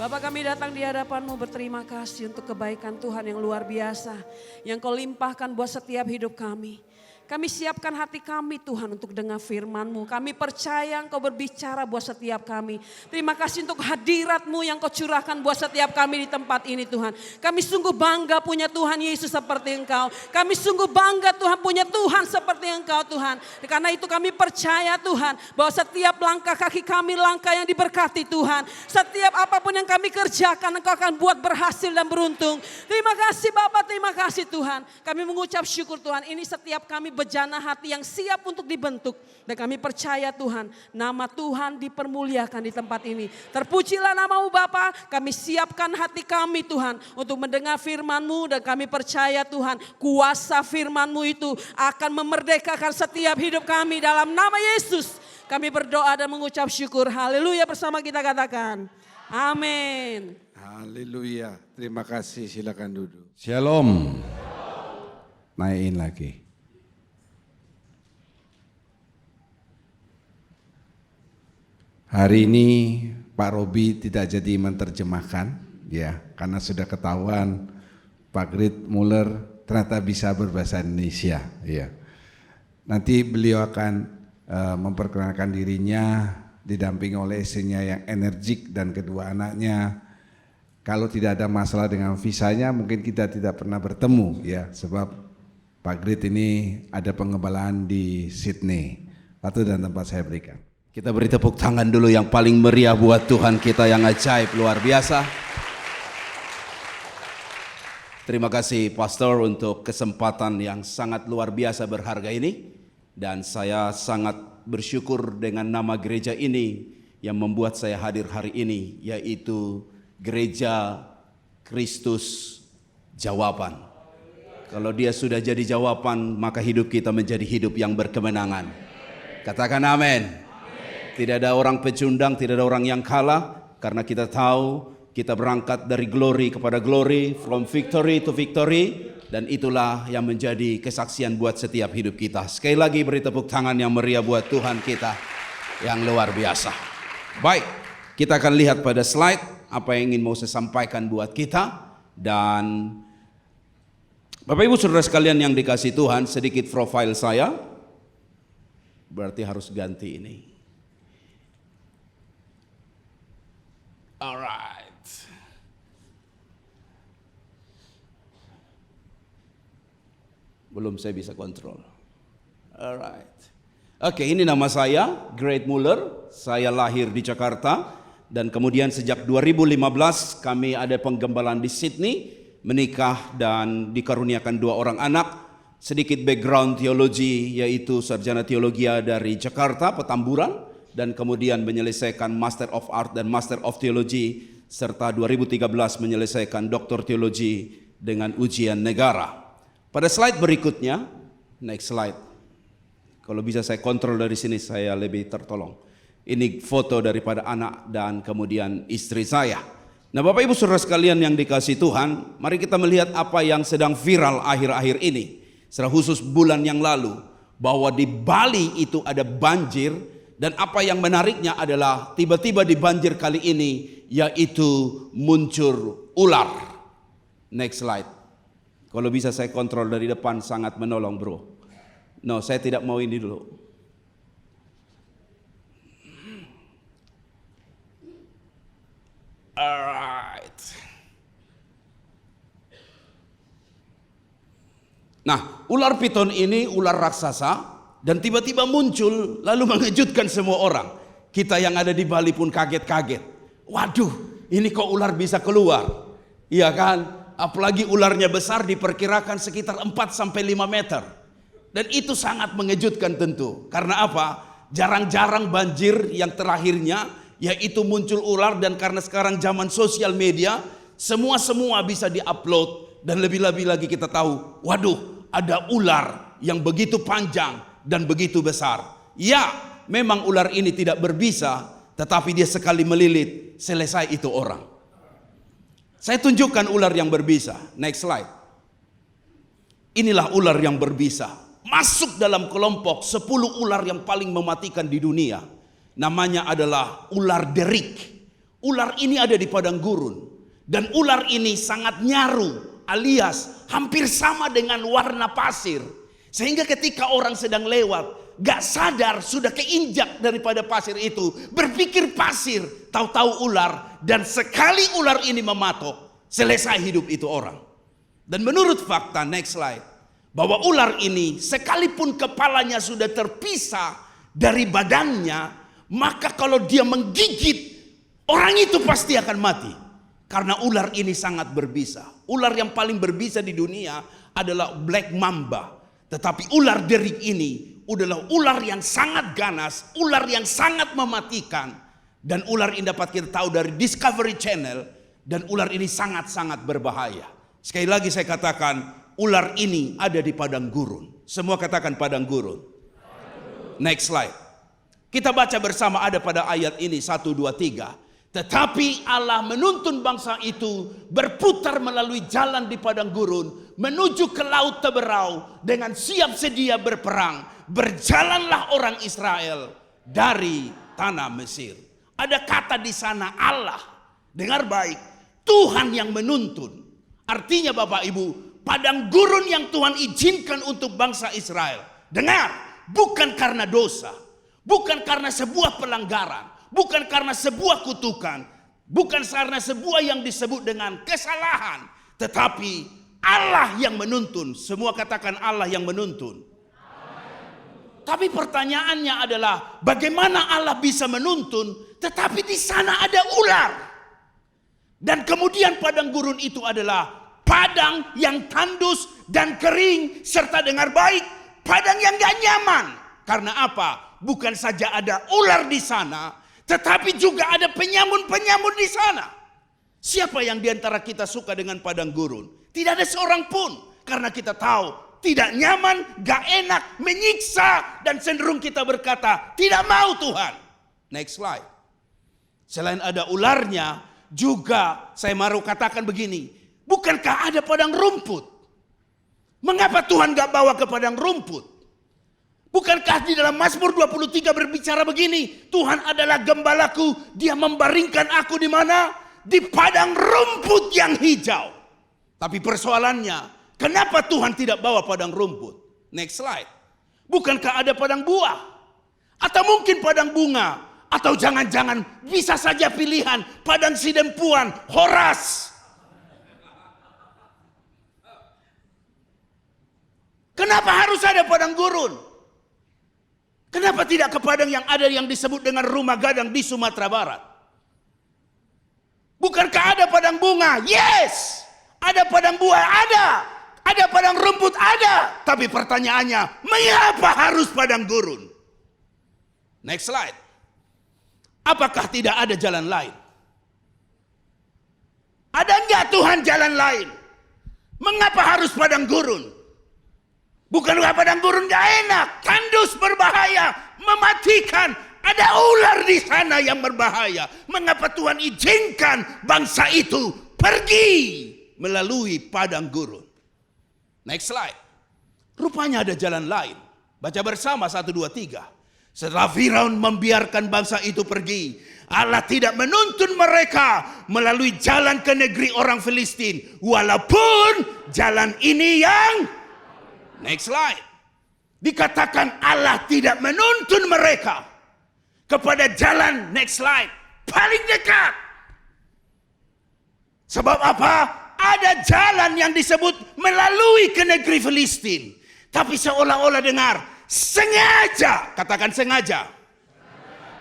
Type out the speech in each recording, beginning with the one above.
Bapak, kami datang di hadapan-Mu berterima kasih untuk kebaikan Tuhan yang luar biasa. Yang Kau limpahkan buat setiap hidup kami. Kami siapkan hati kami Tuhan untuk dengar firman-Mu. Kami percaya Engkau berbicara buat setiap kami. Terima kasih untuk hadirat-Mu yang Kau curahkan buat setiap kami di tempat ini Tuhan. Kami sungguh bangga punya Tuhan Yesus seperti Engkau. Kami sungguh bangga Tuhan punya Tuhan seperti Engkau Tuhan. Karena itu kami percaya Tuhan bahwa setiap langkah kaki kami langkah yang diberkati Tuhan. Setiap apapun yang kami kerjakan Engkau akan buat berhasil dan beruntung. Terima kasih Bapak, terima kasih Tuhan. Kami mengucap syukur Tuhan. Ini setiap kami bejana hati yang siap untuk dibentuk. Dan kami percaya Tuhan, nama Tuhan dipermuliakan di tempat ini. Terpujilah nama-Mu Bapa, kami siapkan hati kami Tuhan untuk mendengar firman-Mu. Dan kami percaya Tuhan, kuasa firman-Mu itu akan memerdekakan setiap hidup kami dalam nama Yesus. Kami berdoa dan mengucap syukur. Haleluya, bersama kita katakan. Amin. Haleluya. Terima kasih, silakan duduk. Shalom. Naikin lagi. Hari ini Pak Robi tidak jadi menerjemahkan, ya, karena sudah ketahuan Pak Grit Muller ternyata bisa berbahasa Indonesia, ya. Nanti beliau akan memperkenalkan dirinya didampingi oleh istrinya yang energik dan kedua anaknya. Kalau tidak ada masalah dengan visanya, mungkin kita tidak pernah bertemu, ya, sebab Pak Grit ini ada pengembalaan di Sydney. Waktu dan tempat saya berikan. Kita beri tepuk tangan dulu yang paling meriah buat Tuhan kita yang ajaib, luar biasa. Terima kasih Pastor untuk kesempatan yang sangat luar biasa berharga ini. Dan saya sangat bersyukur dengan nama gereja ini yang membuat saya hadir hari ini, yaitu Gereja Kristus Jawaban. Kalau dia sudah jadi jawaban, maka hidup kita menjadi hidup yang berkemenangan. Katakan amin. Tidak ada orang pecundang, tidak ada orang yang kalah, karena kita tahu kita berangkat dari glory kepada glory, from victory to victory, dan itulah yang menjadi kesaksian buat setiap hidup kita. Sekali lagi beri tepuk tangan yang meriah buat Tuhan kita yang luar biasa. Baik, kita akan lihat pada slide apa yang ingin mau saya sampaikan buat kita. Dan Bapak Ibu Saudara sekalian yang dikasihi Tuhan, sedikit profil saya, berarti harus ganti ini. Alright. Belum saya bisa kontrol. Alright. Oke, ini nama saya, Grit Muller. Saya lahir di Jakarta dan kemudian sejak 2015 kami ada penggembalaan di Sydney, menikah dan dikaruniakan 2 orang anak. Sedikit background teologi, yaitu sarjana teologi dari Jakarta, Petamburan, dan kemudian menyelesaikan Master of Art dan Master of Theology, serta 2013 menyelesaikan Doktor Teologi dengan ujian negara. Pada slide berikutnya, next slide. Kalau bisa saya kontrol dari sini, saya lebih tertolong. Ini foto daripada anak dan kemudian istri saya. Nah Bapak Ibu Saudara sekalian yang dikasihi Tuhan, mari kita melihat apa yang sedang viral akhir-akhir ini. Secara khusus bulan yang lalu, bahwa di Bali itu ada banjir. Dan apa yang menariknya adalah tiba-tiba di banjir kali ini yaitu muncul ular. Next slide. Kalau bisa saya kontrol dari depan sangat menolong bro. No, saya tidak mau ini dulu. Alright. Nah, ular piton ini ular raksasa. Dan tiba-tiba muncul lalu mengejutkan semua orang. Kita yang ada di Bali pun kaget-kaget. Waduh, ini kok ular bisa keluar? Iya kan? Apalagi ularnya besar, diperkirakan sekitar 4-5 meter. Dan itu sangat mengejutkan tentu. Karena apa? Jarang-jarang banjir yang terakhirnya yaitu muncul ular. Dan karena sekarang zaman sosial media, semua bisa diupload. Dan lebih-lebih lagi kita tahu, waduh, ada ular yang begitu panjang dan begitu besar. Ya, memang ular ini tidak berbisa, tetapi dia sekali melilit, selesai itu orang. Saya tunjukkan ular yang berbisa. Next slide. Inilah ular yang berbisa. Masuk dalam kelompok 10 ular yang paling mematikan di dunia. Namanya adalah ular derik. Ular ini ada di padang gurun. Dan ular ini sangat nyaru, alias hampir sama dengan warna pasir. Sehingga ketika orang sedang lewat, gak sadar sudah keinjak daripada pasir itu. Berpikir pasir, tahu-tahu ular. Dan sekali ular ini mematok, selesai hidup itu orang. Dan menurut fakta, next slide, bahwa ular ini sekalipun kepalanya sudah terpisah dari badannya, maka kalau dia menggigit, orang itu pasti akan mati. Karena ular ini sangat berbisa. Ular yang paling berbisa di dunia adalah black mamba. Tetapi ular deri ini adalah ular yang sangat ganas, ular yang sangat mematikan. Dan ular ini dapat kita tahu dari Discovery Channel. Dan ular ini sangat-sangat berbahaya. Sekali lagi saya katakan, ular ini ada di padang gurun. Semua katakan padang gurun. Next slide. Kita baca bersama, ada pada ayat ini 1, 2, 3. Tetapi Allah menuntun bangsa itu berputar melalui jalan di padang gurun menuju ke laut Teberau dengan siap sedia berperang. Berjalanlah orang Israel dari tanah Mesir. Ada kata di sana Allah. Dengar baik, Tuhan yang menuntun. Artinya Bapak Ibu, padang gurun yang Tuhan izinkan untuk bangsa Israel. Dengar, bukan karena dosa, bukan karena sebuah pelanggaran, bukan karena sebuah kutukan, bukan karena sebuah yang disebut dengan kesalahan, tetapi Allah yang menuntun. Semua katakan Allah yang menuntun. Tapi pertanyaannya adalah, bagaimana Allah bisa menuntun tetapi di sana ada ular? Dan kemudian padang gurun itu adalah padang yang tandus dan kering, serta dengar baik, padang yang gak nyaman. Karena apa? Bukan saja ada ular di sana, tetapi juga ada penyamun-penyamun di sana. Siapa yang diantara kita suka dengan padang gurun? Tidak ada seorang pun. Karena kita tahu tidak nyaman, gak enak, menyiksa. Dan cenderung kita berkata, tidak mau Tuhan. Next slide. Selain ada ularnya, juga saya mau katakan begini. Bukankah ada padang rumput? Mengapa Tuhan gak bawa ke padang rumput? Bukankah di dalam Mazmur 23 berbicara begini, Tuhan adalah gembalaku, dia membaringkan aku di mana? Di padang rumput yang hijau. Tapi persoalannya, kenapa Tuhan tidak bawa padang rumput? Next slide. Bukankah ada padang buah? Atau mungkin padang bunga? Atau jangan-jangan bisa saja pilihan padang sidempuan, Horas. Kenapa harus ada padang gurun? Kenapa tidak ke padang yang ada yang disebut dengan rumah gadang di Sumatera Barat? Bukankah ada padang bunga? Yes. Ada padang buah? Ada. Ada padang rumput? Ada. Tapi pertanyaannya, mengapa harus padang gurun? Next slide. Apakah tidak ada jalan lain? Ada enggak Tuhan jalan lain? Mengapa harus padang gurun? Bukankah padang gurun gak enak, tandus, berbahaya, mematikan. Ada ular di sana yang berbahaya. Mengapa Tuhan izinkan bangsa itu pergi melalui padang gurun? Next slide. Rupanya ada jalan lain. Baca bersama 1, 2, 3. Setelah Firaun membiarkan bangsa itu pergi, Allah tidak menuntun mereka melalui jalan ke negeri orang Filistin. Walaupun jalan ini yang... Next slide. Dikatakan Allah tidak menuntun mereka kepada jalan, next slide, paling dekat. Sebab apa? Ada jalan yang disebut melalui ke negeri Filistin. Tapi seolah-olah dengar, sengaja, katakan sengaja,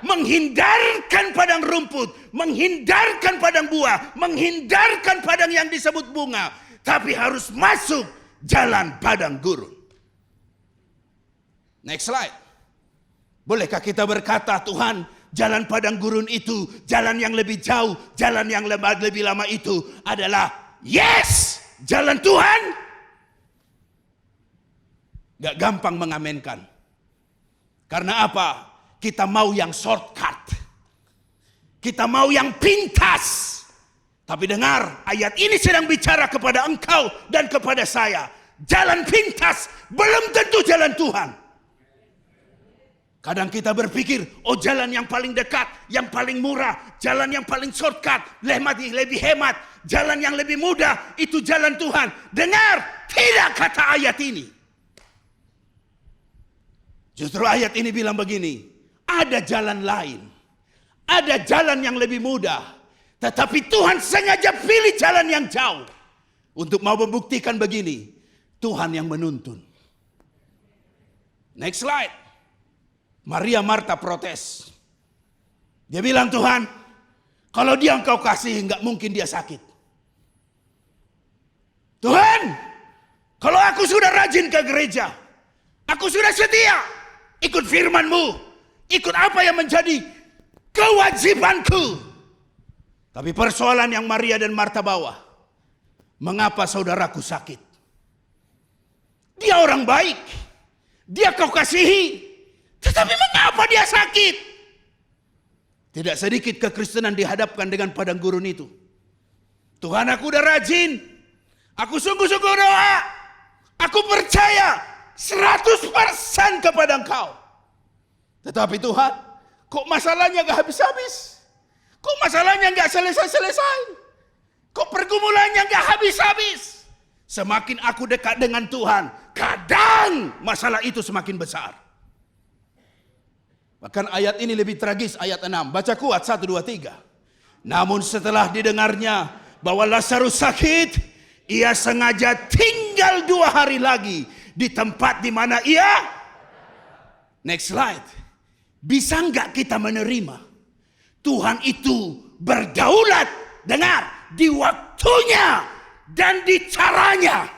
menghindarkan padang rumput, menghindarkan padang buah, menghindarkan padang yang disebut bunga. Tapi harus masuk jalan padang gurun. Next slide. Bolehkah kita berkata, Tuhan, jalan padang gurun itu, jalan yang lebih jauh, jalan yang lebih lama itu adalah yes, jalan Tuhan? Gak gampang mengamenkan. Karena apa? Kita mau yang shortcut. Kita mau yang pintas. Tapi dengar, ayat ini sedang bicara kepada engkau dan kepada saya. Jalan pintas belum tentu jalan Tuhan. Kadang kita berpikir, oh jalan yang paling dekat, yang paling murah, jalan yang paling shortcut, lebih hemat, jalan yang lebih mudah, itu jalan Tuhan. Dengar, tidak kata ayat ini. Justru ayat ini bilang begini, ada jalan lain, ada jalan yang lebih mudah, tetapi Tuhan sengaja pilih jalan yang jauh untuk mau membuktikan begini, Tuhan yang menuntun. Next slide. Maria Marta protes. Dia bilang, Tuhan, kalau dia engkau kasih, enggak mungkin dia sakit. Tuhan, kalau aku sudah rajin ke gereja, aku sudah setia, ikut firman-Mu, ikut apa yang menjadi kewajibanku. Tapi persoalan yang Maria dan Marta bawa, mengapa saudaraku sakit? Dia orang baik, dia kau kasihi, tetapi mengapa dia sakit? Tidak sedikit kekristenan dihadapkan dengan padang gurun itu. Tuhan, aku udah rajin, aku sungguh-sungguh doa, aku percaya 100% kepada Engkau. Tetapi Tuhan, kok masalahnya gak habis-habis? Kok masalahnya gak selesai-selesai? Kok pergumulannya gak habis-habis? Semakin aku dekat dengan Tuhan, kadang masalah itu semakin besar. Bahkan ayat ini lebih tragis, ayat 6. Baca kuat, 1, 2, 3. Namun setelah didengarnya bahwa Lazarus sakit, ia sengaja tinggal 2 hari lagi di tempat di mana ia. Next slide. Bisa enggak kita menerima Tuhan itu berdaulat, dengar, di waktunya dan di caranya?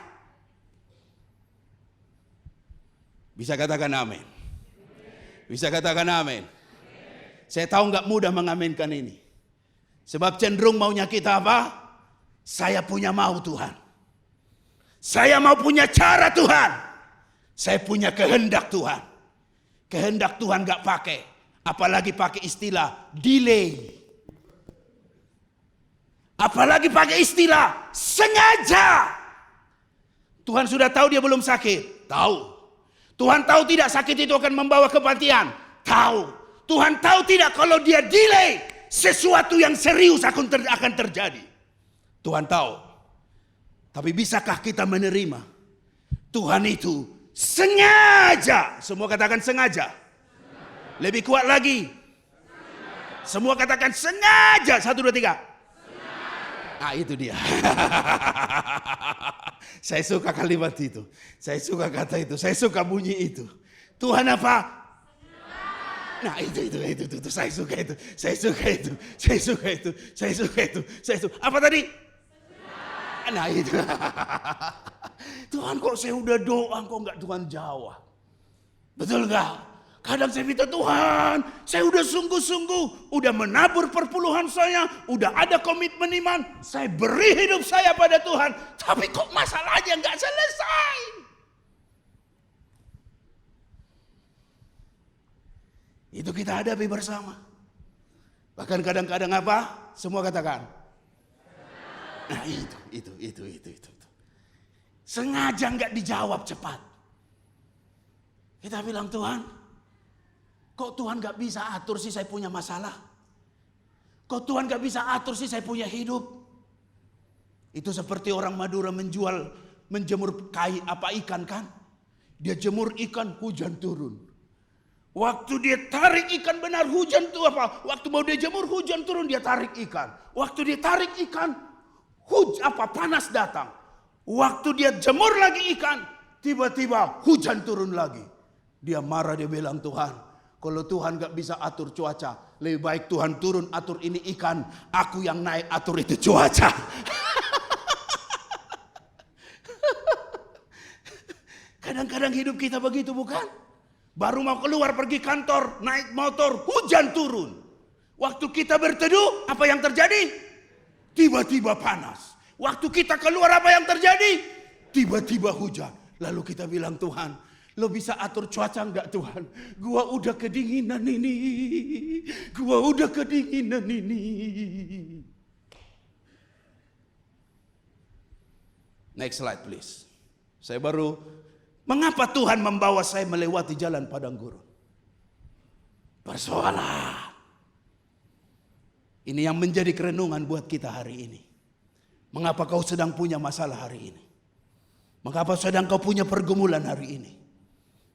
Bisa katakan amin? Bisa katakan amin? Saya tahu nggak mudah mengaminkan ini. Sebab cenderung maunya kita apa? Saya punya mau Tuhan. Saya mau punya cara Tuhan. Saya punya kehendak Tuhan. Kehendak Tuhan nggak pakai. Apalagi pakai istilah delay. Apalagi pakai istilah sengaja. Tuhan sudah tahu dia belum sakit. Tahu. Tuhan tahu tidak sakit itu akan membawa kematian. Tahu. Tuhan tahu tidak kalau dia delay, sesuatu yang serius akan terjadi. Tuhan tahu. Tapi bisakah kita menerima Tuhan itu sengaja? Semua katakan sengaja. Lebih kuat lagi. Semua katakan sengaja. 1, 2, 3. Nah itu dia. Saya suka kalimat itu. Saya suka kata itu. Saya suka bunyi itu. Tuhan apa? Nah itu. Saya suka itu. Saya suka itu. Saya suka itu. Saya suka itu. Saya suka. Apa tadi? Nah itu. Tuhan kok saya udah doa kok enggak Tuhan jawab. Betul enggak? Kadang saya minta Tuhan, saya udah sungguh-sungguh, udah menabur perpuluhan saya, udah ada komitmen iman, saya beri hidup saya pada Tuhan, tapi kok masalahnya nggak selesai? Itu kita hadapi bersama. Bahkan kadang-kadang apa? Semua katakan. Nah itu. Sengaja nggak dijawab cepat. Kita bilang Tuhan, kok Tuhan gak bisa atur sih saya punya masalah? Kok Tuhan gak bisa atur sih saya punya hidup? Itu seperti orang Madura menjemur ikan kan? Dia jemur ikan, hujan turun. Waktu dia tarik ikan benar hujan tuh apa? Waktu mau dia jemur hujan turun, dia tarik ikan. Waktu dia tarik ikan, panas datang. Waktu dia jemur lagi ikan, tiba-tiba hujan turun lagi. Dia marah, dia bilang Tuhan, kalau Tuhan gak bisa atur cuaca, lebih baik Tuhan turun atur ini ikan, aku yang naik atur itu cuaca. Kadang-kadang hidup kita begitu bukan? Baru mau keluar pergi kantor, naik motor, hujan turun. Waktu kita berteduh, apa yang terjadi? Tiba-tiba panas. Waktu kita keluar, apa yang terjadi? Tiba-tiba hujan. Lalu kita bilang Tuhan, lo bisa atur cuaca enggak Tuhan? Gua udah kedinginan ini. Gua udah kedinginan ini. Next slide please. Mengapa Tuhan membawa saya melewati jalan padang gurun? persoalan. Ini yang menjadi kerenungan buat kita hari ini. Mengapa kau sedang punya masalah hari ini? Mengapa sedang kau punya pergumulan hari ini?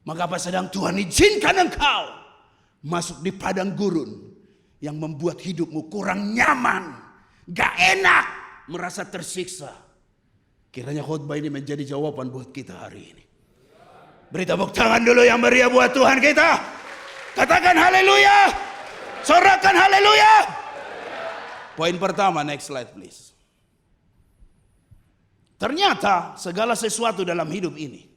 Mengapa sedang Tuhan izinkan engkau masuk di padang gurun yang membuat hidupmu kurang nyaman, gak enak, merasa tersiksa. Kiranya khotbah ini menjadi jawaban buat kita hari ini. Beri tepuk tangan dulu yang meriah buat Tuhan kita. Katakan haleluya. Sorakan haleluya. Poin pertama, next slide please. Ternyata segala sesuatu dalam hidup ini,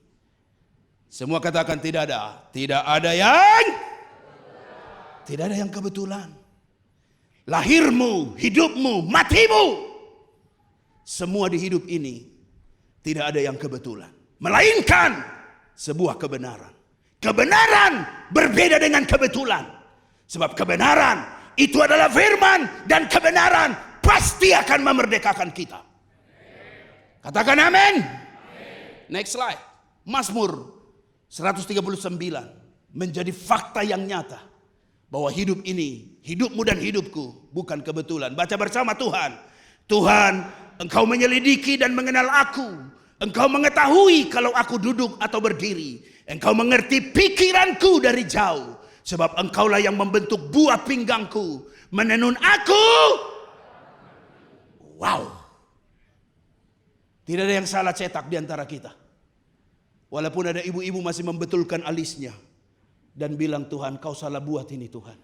semua katakan tidak ada yang kebetulan. Lahirmu, hidupmu, matimu, semua di hidup ini tidak ada yang kebetulan, melainkan sebuah kebenaran. Kebenaran berbeda dengan kebetulan. Sebab kebenaran itu adalah firman, dan kebenaran pasti akan memerdekakan kita. Katakan amin. Next slide. Mazmur 139 menjadi fakta yang nyata bahwa hidup ini, hidupmu dan hidupku bukan kebetulan. Baca bersama Tuhan. Tuhan, engkau menyelidiki dan mengenal aku. Engkau mengetahui kalau aku duduk atau berdiri. Engkau mengerti pikiranku dari jauh. Sebab engkaulah yang membentuk buah pinggangku, menenun aku. Wow. Tidak ada yang salah cetak di antara kita. Walaupun ada ibu-ibu masih membetulkan alisnya dan bilang, Tuhan kau salah buat ini Tuhan.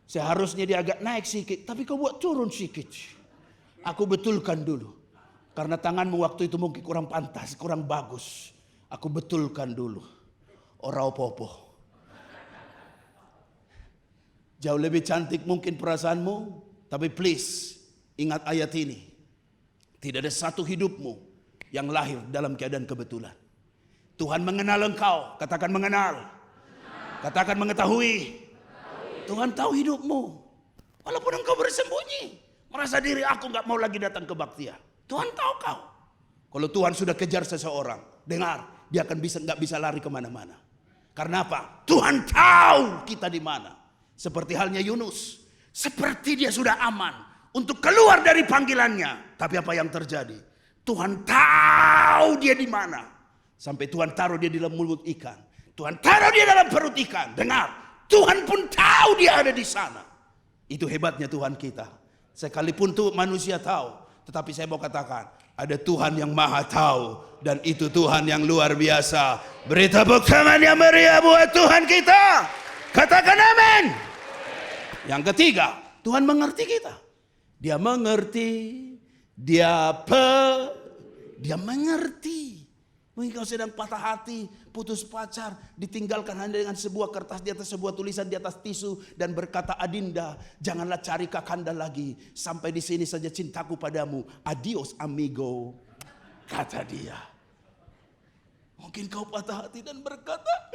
Seharusnya dia agak naik sedikit, tapi kau buat turun sedikit. Aku betulkan dulu. Karena tanganmu waktu itu mungkin kurang pantas, kurang bagus. Aku betulkan dulu. Ora opo-opo. Jauh lebih cantik mungkin perasaanmu, tapi please ingat ayat ini. Tidak ada satu hidupmu yang lahir dalam keadaan kebetulan. Tuhan mengenal engkau. Katakan mengenal. Katakan mengetahui. Tuhan tahu hidupmu. Walaupun engkau bersembunyi, merasa diri aku gak mau lagi datang ke baktia. Tuhan tahu kau. Kalau Tuhan sudah kejar seseorang, dengar, dia akan gak bisa lari kemana-mana. Karena apa? Tuhan tahu kita di mana. Seperti halnya Yunus. Seperti dia sudah aman untuk keluar dari panggilannya. Tapi apa yang terjadi? Tuhan tahu dia di mana. Sampai Tuhan taruh dia di dalam mulut ikan. Tuhan taruh dia dalam perut ikan. Dengar, Tuhan pun tahu dia ada di sana. Itu hebatnya Tuhan kita. Sekalipun tuh manusia tahu, tetapi saya mau katakan, ada Tuhan yang maha tahu. Dan itu Tuhan yang luar biasa. Beri tepuk tangan yang meriah buat Tuhan kita. Katakan amin. Yang ketiga, Tuhan mengerti kita. Dia mengerti, dia mengerti. Mungkin kau sedang patah hati, putus pacar, ditinggalkan hanya dengan sebuah kertas di atas sebuah tulisan di atas tisu dan berkata, Adinda, janganlah cari Kakanda lagi. Sampai di sini saja cintaku padamu. Adios amigo, kata dia. Mungkin kau patah hati dan berkata,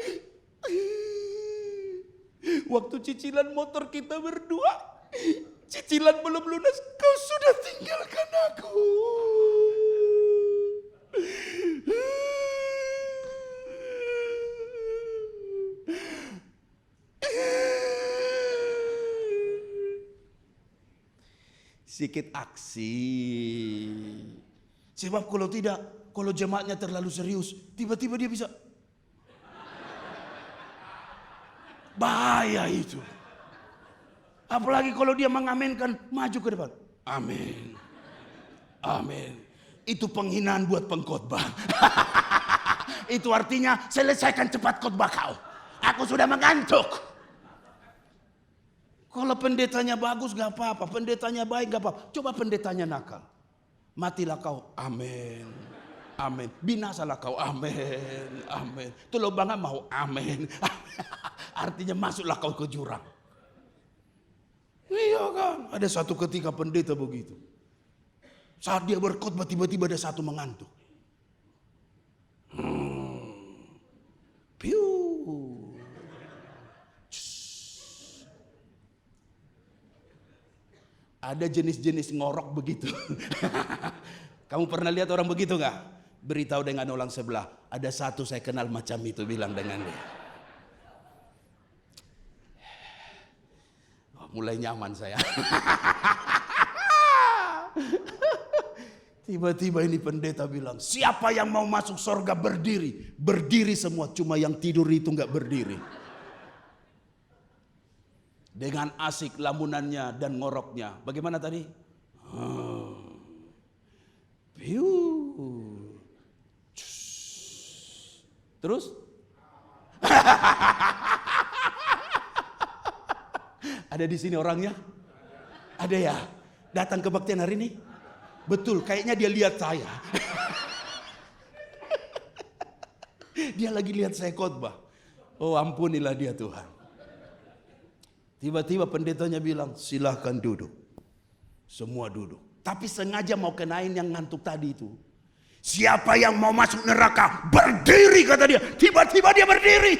waktu cicilan motor kita berdua, cicilan belum lunas, kau sudah tinggalkan aku. Sikit aksi. Sebab kalau tidak, kalau jemaatnya terlalu serius, tiba-tiba dia bisa. Bahaya itu. Apalagi kalau dia mengaminkan, maju ke depan. Amin. Amin. Itu penghinaan buat pengkhotbah. Itu artinya selesaikan cepat khotbah kau. Aku sudah mengantuk. Kalau pendetanya bagus gak apa-apa. Pendetanya baik gak apa-apa. Coba pendetanya nakal. Matilah kau. Amin. Amin. Binasalah kau. Amin. Amin. Itu lubangnya mau. Amin. Artinya masuklah kau ke jurang. Iya kan. Ada satu ketika pendeta begitu. Saat dia berkhotbah tiba-tiba ada satu mengantuk. Piu. Ada jenis-jenis ngorok begitu. Kamu pernah lihat orang begitu nggak? Beritahu dengan orang sebelah. Ada satu saya kenal macam itu, bilang dengan dia. mulai nyaman saya. Tiba-tiba ini pendeta bilang, siapa yang mau masuk surga berdiri? Berdiri semua, cuma yang tidur itu nggak berdiri. Dengan asik lamunannya dan ngoroknya. Bagaimana tadi? Piu. Terus? Ada di sini orangnya? Ada ya? Datang kebaktian hari ini? Betul, kayaknya dia lihat saya. Dia lagi lihat saya khotbah. Oh, ampunilah dia Tuhan. Tiba-tiba pendetanya bilang, silahkan duduk. Semua duduk. Tapi sengaja mau kenain yang ngantuk tadi itu. Siapa yang mau masuk neraka? Berdiri, kata dia. Tiba-tiba dia berdiri.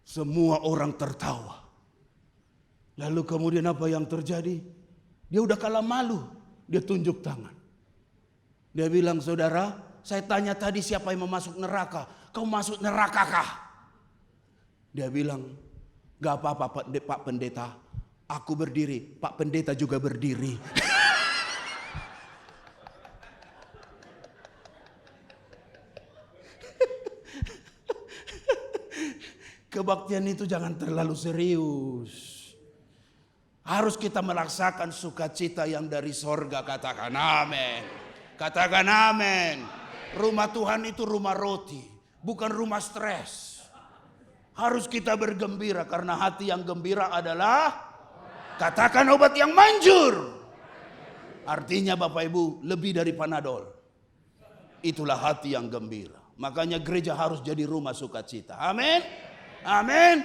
Semua orang tertawa. Lalu kemudian apa yang terjadi? Dia udah kalah malu. Dia tunjuk tangan. Dia bilang, saudara, saya tanya tadi siapa yang mau masuk neraka. Kau masuk neraka kah? Dia bilang, gak apa-apa Pak Pendeta. Aku berdiri, Pak Pendeta juga berdiri. Kebaktian itu jangan terlalu serius. Harus kita merasakan sukacita yang dari sorga. Katakan amin. Katakan amin. Rumah Tuhan itu rumah roti, bukan rumah stres. Harus kita bergembira karena hati yang gembira adalah, katakan, obat yang manjur. Artinya Bapak Ibu, lebih dari Panadol. Itulah hati yang gembira. Makanya gereja harus jadi rumah sukacita. Amin. Amin.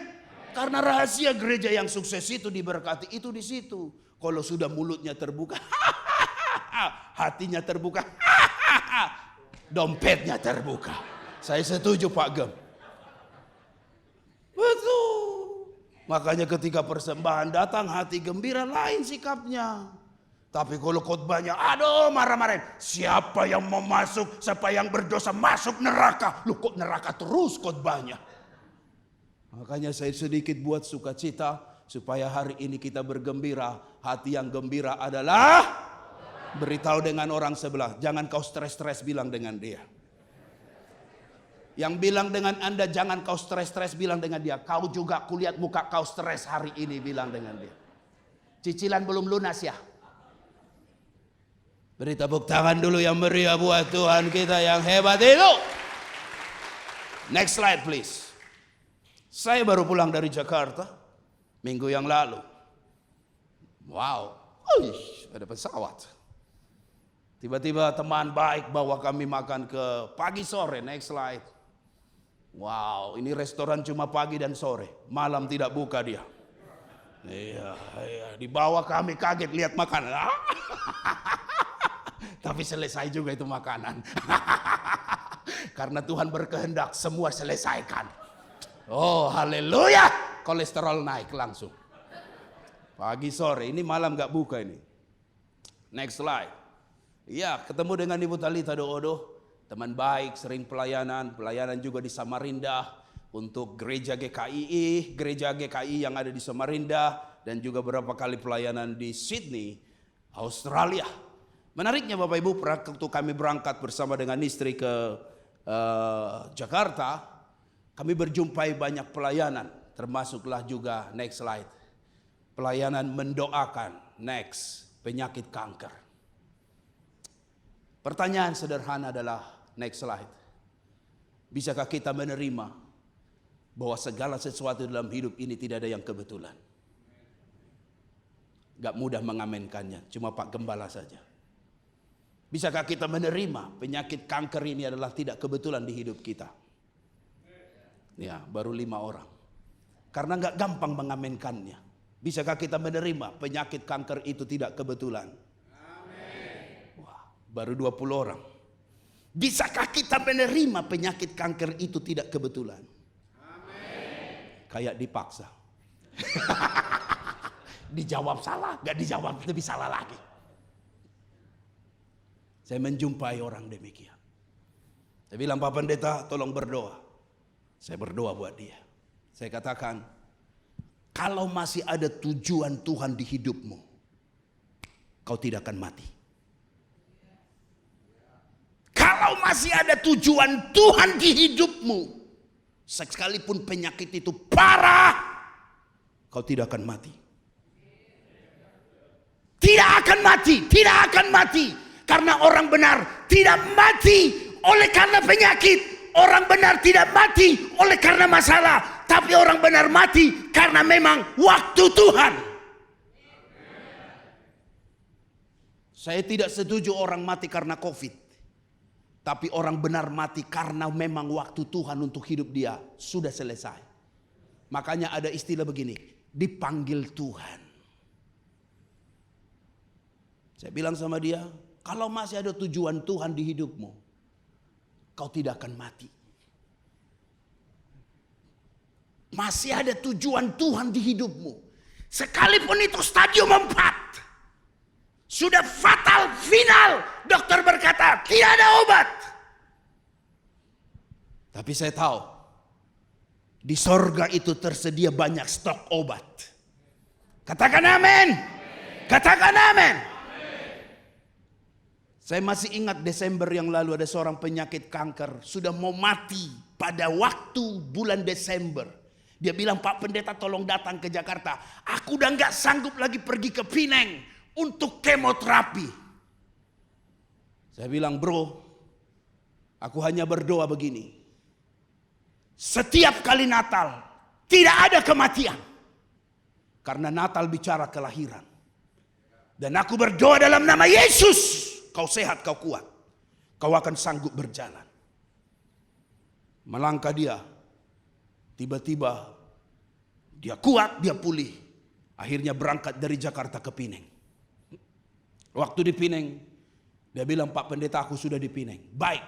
Karena rahasia gereja yang sukses itu diberkati itu di situ. Kalau sudah mulutnya terbuka, hatinya terbuka, dompetnya terbuka. Saya setuju Pak Gem. Betul. Makanya ketika persembahan datang, hati gembira lain sikapnya. Tapi kalau khotbahnya, aduh marah-marahin. Siapa yang mau masuk, siapa yang berdosa masuk neraka. Lu kok neraka terus khotbahnya. Makanya saya sedikit buat sukacita supaya hari ini kita bergembira. Hati yang gembira adalah beritahu dengan orang sebelah. Jangan kau stres-stres, bilang dengan dia. Yang bilang dengan Anda jangan kau stres-stres, bilang dengan dia. Kau juga kulihat muka kau stres hari ini, bilang dengan dia. Cicilan belum lunas ya? Beri tepuk tangan dulu yang meriah buat Tuhan kita yang hebat itu. Next slide please. Saya baru pulang dari Jakarta minggu yang lalu. Wow, ada pesawat. Tiba-tiba teman baik bawa kami makan ke pagi sore. Next slide. Wow, ini restoran cuma pagi dan sore. Malam tidak buka dia. Iya. Dibawa kami kaget lihat makanan. Tapi selesai juga itu makanan. Karena Tuhan berkehendak semua selesaikan. Oh haleluya. Kolesterol naik langsung. Pagi sore, ini malam gak buka ini. Next slide. Iya, ketemu dengan Ibu Talita Doodo. Teman baik, sering pelayanan juga di Samarinda. Untuk gereja GKI yang ada di Samarinda. Dan juga beberapa kali pelayanan di Sydney, Australia. Menariknya Bapak Ibu, waktu kami berangkat bersama dengan istri ke Jakarta, kami berjumpai banyak pelayanan, termasuklah juga next slide. Pelayanan mendoakan, next, penyakit kanker. Pertanyaan sederhana adalah, next slide. Bisakah kita menerima bahwa segala sesuatu dalam hidup ini tidak ada yang kebetulan? Gak mudah mengamenkannya, cuma Pak Gembala saja. Bisakah kita menerima penyakit kanker ini adalah tidak kebetulan di hidup kita? Ya, baru 5 orang. Karena gak gampang mengamenkannya. Bisakah kita menerima penyakit kanker itu tidak kebetulan? Amin. Wah, baru 20 orang. Bisakah kita menerima penyakit kanker itu tidak kebetulan? Amin. Kayak dipaksa. Dijawab salah, gak dijawab lebih salah lagi. Saya menjumpai orang demikian. Saya bilang, Pak Pendeta tolong berdoa. Saya berdoa buat dia. Saya katakan, kalau masih ada tujuan Tuhan di hidupmu, kau tidak akan mati. Kalau masih ada tujuan Tuhan di hidupmu, sekalipun penyakit itu parah, kau tidak akan mati. Tidak akan mati, tidak akan mati. Karena orang benar tidak mati oleh karena penyakit. Orang benar tidak mati oleh karena masalah. Tapi orang benar mati karena memang waktu Tuhan. Saya tidak setuju orang mati karena COVID. Tapi orang benar mati karena memang waktu Tuhan untuk hidup dia sudah selesai. Makanya ada istilah begini, dipanggil Tuhan. Saya bilang sama dia, kalau masih ada tujuan Tuhan di hidupmu, kau tidak akan mati. Masih ada tujuan Tuhan di hidupmu. Sekalipun itu stadium 4. Sudah fatal, final. Dokter berkata, tidak ada obat. Tapi saya tahu, di sorga itu tersedia banyak stok obat. Katakan amin. Katakan amin. Saya masih ingat Desember yang lalu ada seorang penyakit kanker. Sudah mau mati pada waktu bulan Desember. Dia bilang, Pak Pendeta tolong datang ke Jakarta. Aku udah gak sanggup lagi pergi ke Pineng untuk kemoterapi. Saya bilang, bro, aku hanya berdoa begini. Setiap kali Natal tidak ada kematian. Karena Natal bicara kelahiran. Dan aku berdoa dalam nama Yesus. Kau sehat, kau kuat. Kau akan sanggup berjalan. Melangkah dia. Tiba-tiba dia kuat, dia pulih. Akhirnya berangkat dari Jakarta ke Pineng. Waktu di Pineng, dia bilang, Pak Pendeta aku sudah di Pineng. Baik,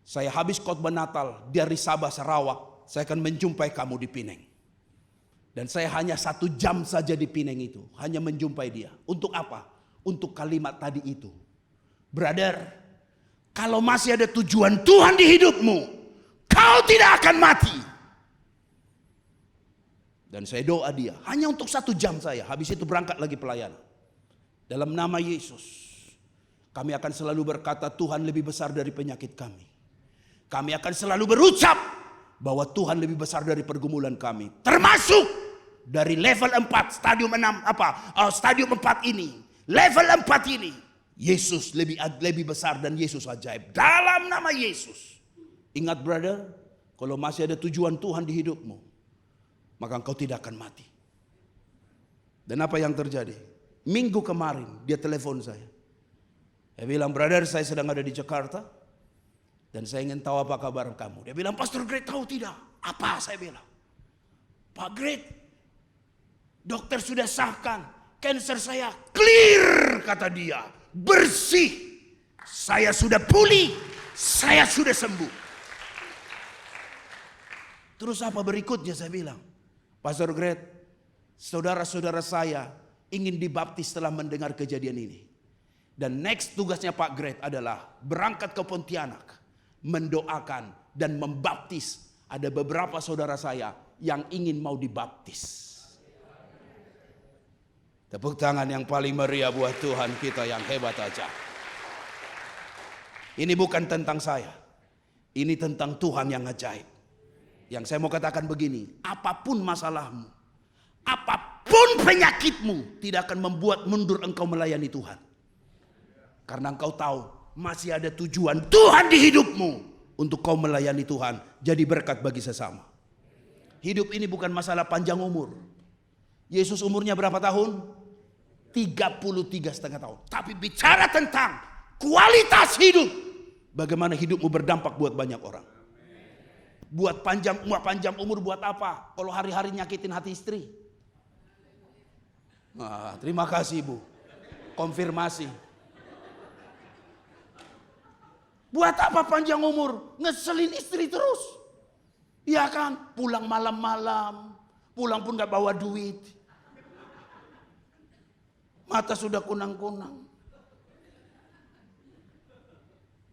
saya habis khotbah Natal dari Sabah Sarawak, saya akan menjumpai kamu di Pineng. Dan saya hanya 1 jam saja di Pineng itu, hanya menjumpai dia. Untuk apa? Untuk kalimat tadi itu. Brother, kalau masih ada tujuan Tuhan di hidupmu, kau tidak akan mati. Dan saya doa dia, hanya untuk 1 jam saya, habis itu berangkat lagi pelayanan. Dalam nama Yesus, kami akan selalu berkata Tuhan lebih besar dari penyakit kami. Kami akan selalu berucap bahwa Tuhan lebih besar dari pergumulan kami. Termasuk dari level 4, stadium 6, stadium 4 ini. Level 4 ini, Yesus lebih besar dan Yesus ajaib. Dalam nama Yesus. Ingat brother, kalau masih ada tujuan Tuhan di hidupmu, maka engkau tidak akan mati. Dan apa yang terjadi? Minggu kemarin dia telepon saya. Dia bilang, brother saya sedang ada di Jakarta. Dan saya ingin tahu apa kabar kamu. Dia bilang, Pastor Great tahu tidak? Apa? Saya bilang, Pak Great, dokter sudah sahkan. Cancer saya clear, kata dia. Bersih. Saya sudah pulih. Saya sudah sembuh. Terus apa berikutnya saya bilang? Pastor Great, saudara-saudara saya ingin dibaptis setelah mendengar kejadian ini. Dan next tugasnya Pak Great adalah berangkat ke Pontianak, mendoakan dan membaptis. Ada beberapa saudara saya yang ingin mau dibaptis. Tepuk tangan yang paling meriah buat Tuhan kita yang hebat aja. Ini bukan tentang saya. Ini tentang Tuhan yang ajaib. Yang saya mau katakan begini, apapun masalahmu, apapun penyakitmu, tidak akan membuat mundur engkau melayani Tuhan. Karena engkau tahu masih ada tujuan Tuhan di hidupmu untuk kau melayani Tuhan, jadi berkat bagi sesama. Hidup ini bukan masalah panjang umur. Yesus umurnya berapa tahun? 33,5 tahun. Tapi bicara tentang kualitas hidup, bagaimana hidupmu berdampak buat banyak orang. Buat panjang umur buat apa? Kalau hari-hari nyakitin hati istri. Nah, terima kasih Bu. Konfirmasi. Buat apa panjang umur? Ngeselin istri terus. Iya kan? Pulang malam-malam. Pulang pun gak bawa duit. Mata sudah kunang-kunang.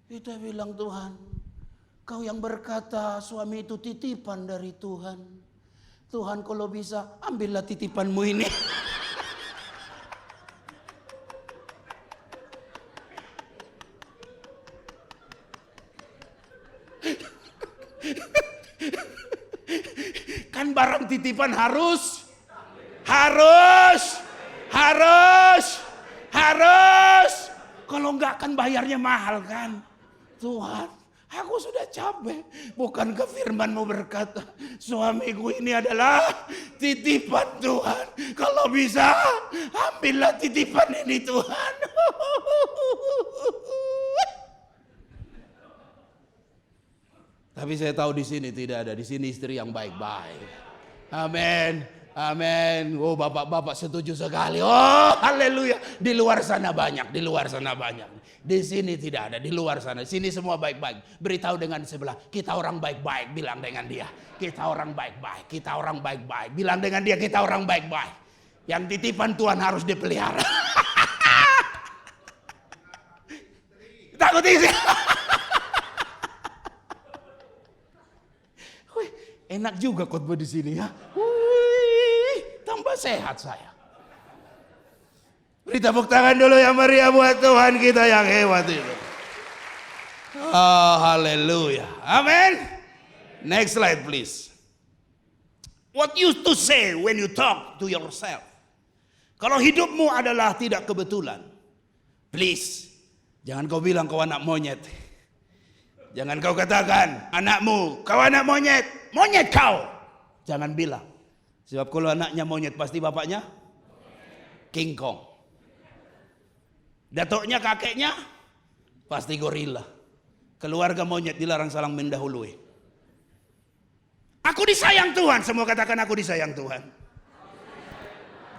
Kita bilang, Tuhan, Kau yang berkata suami itu titipan dari Tuhan. Tuhan kalau bisa ambillah titipanmu ini. Kan barang titipan harus. Kalau enggak kan bayarnya mahal kan. Tuhan, aku sudah capek. Bukankah firman-Mu berkata, suamiku ini adalah titipan Tuhan. Kalau bisa, ambillah titipan ini Tuhan. Tapi saya tahu di sini tidak ada. Di sini istri yang baik-baik. Amin. Amin. Oh, bapak-bapak setuju sekali. Oh, haleluya. Di luar sana banyak, di luar sana banyak. Di sini tidak ada, di luar sana. Sini semua baik-baik. Beritahu dengan sebelah, kita orang baik-baik, bilang dengan dia. Kita orang baik-baik, kita orang baik-baik. Bilang dengan dia, kita orang baik-baik. Yang titipan Tuhan harus dipelihara. Takut isi. Enak juga khotbah di sini ya. Tambah sehat saya. Beri tepuk tangan dulu yang meriah buat Tuhan kita yang hebat itu. Oh, haleluya. Amin. Next slide please. What you to say when you talk to yourself? Kalau hidupmu adalah tidak kebetulan, please jangan kau bilang kau anak monyet. Jangan kau katakan anakmu kau anak monyet. Monyet kau. Jangan bilang. Sebab kalau anaknya monyet pasti bapaknya King Kong. Datuknya kakeknya pasti gorila. Keluarga monyet dilarang saling mendahului. Aku disayang Tuhan. Semua katakan aku disayang Tuhan.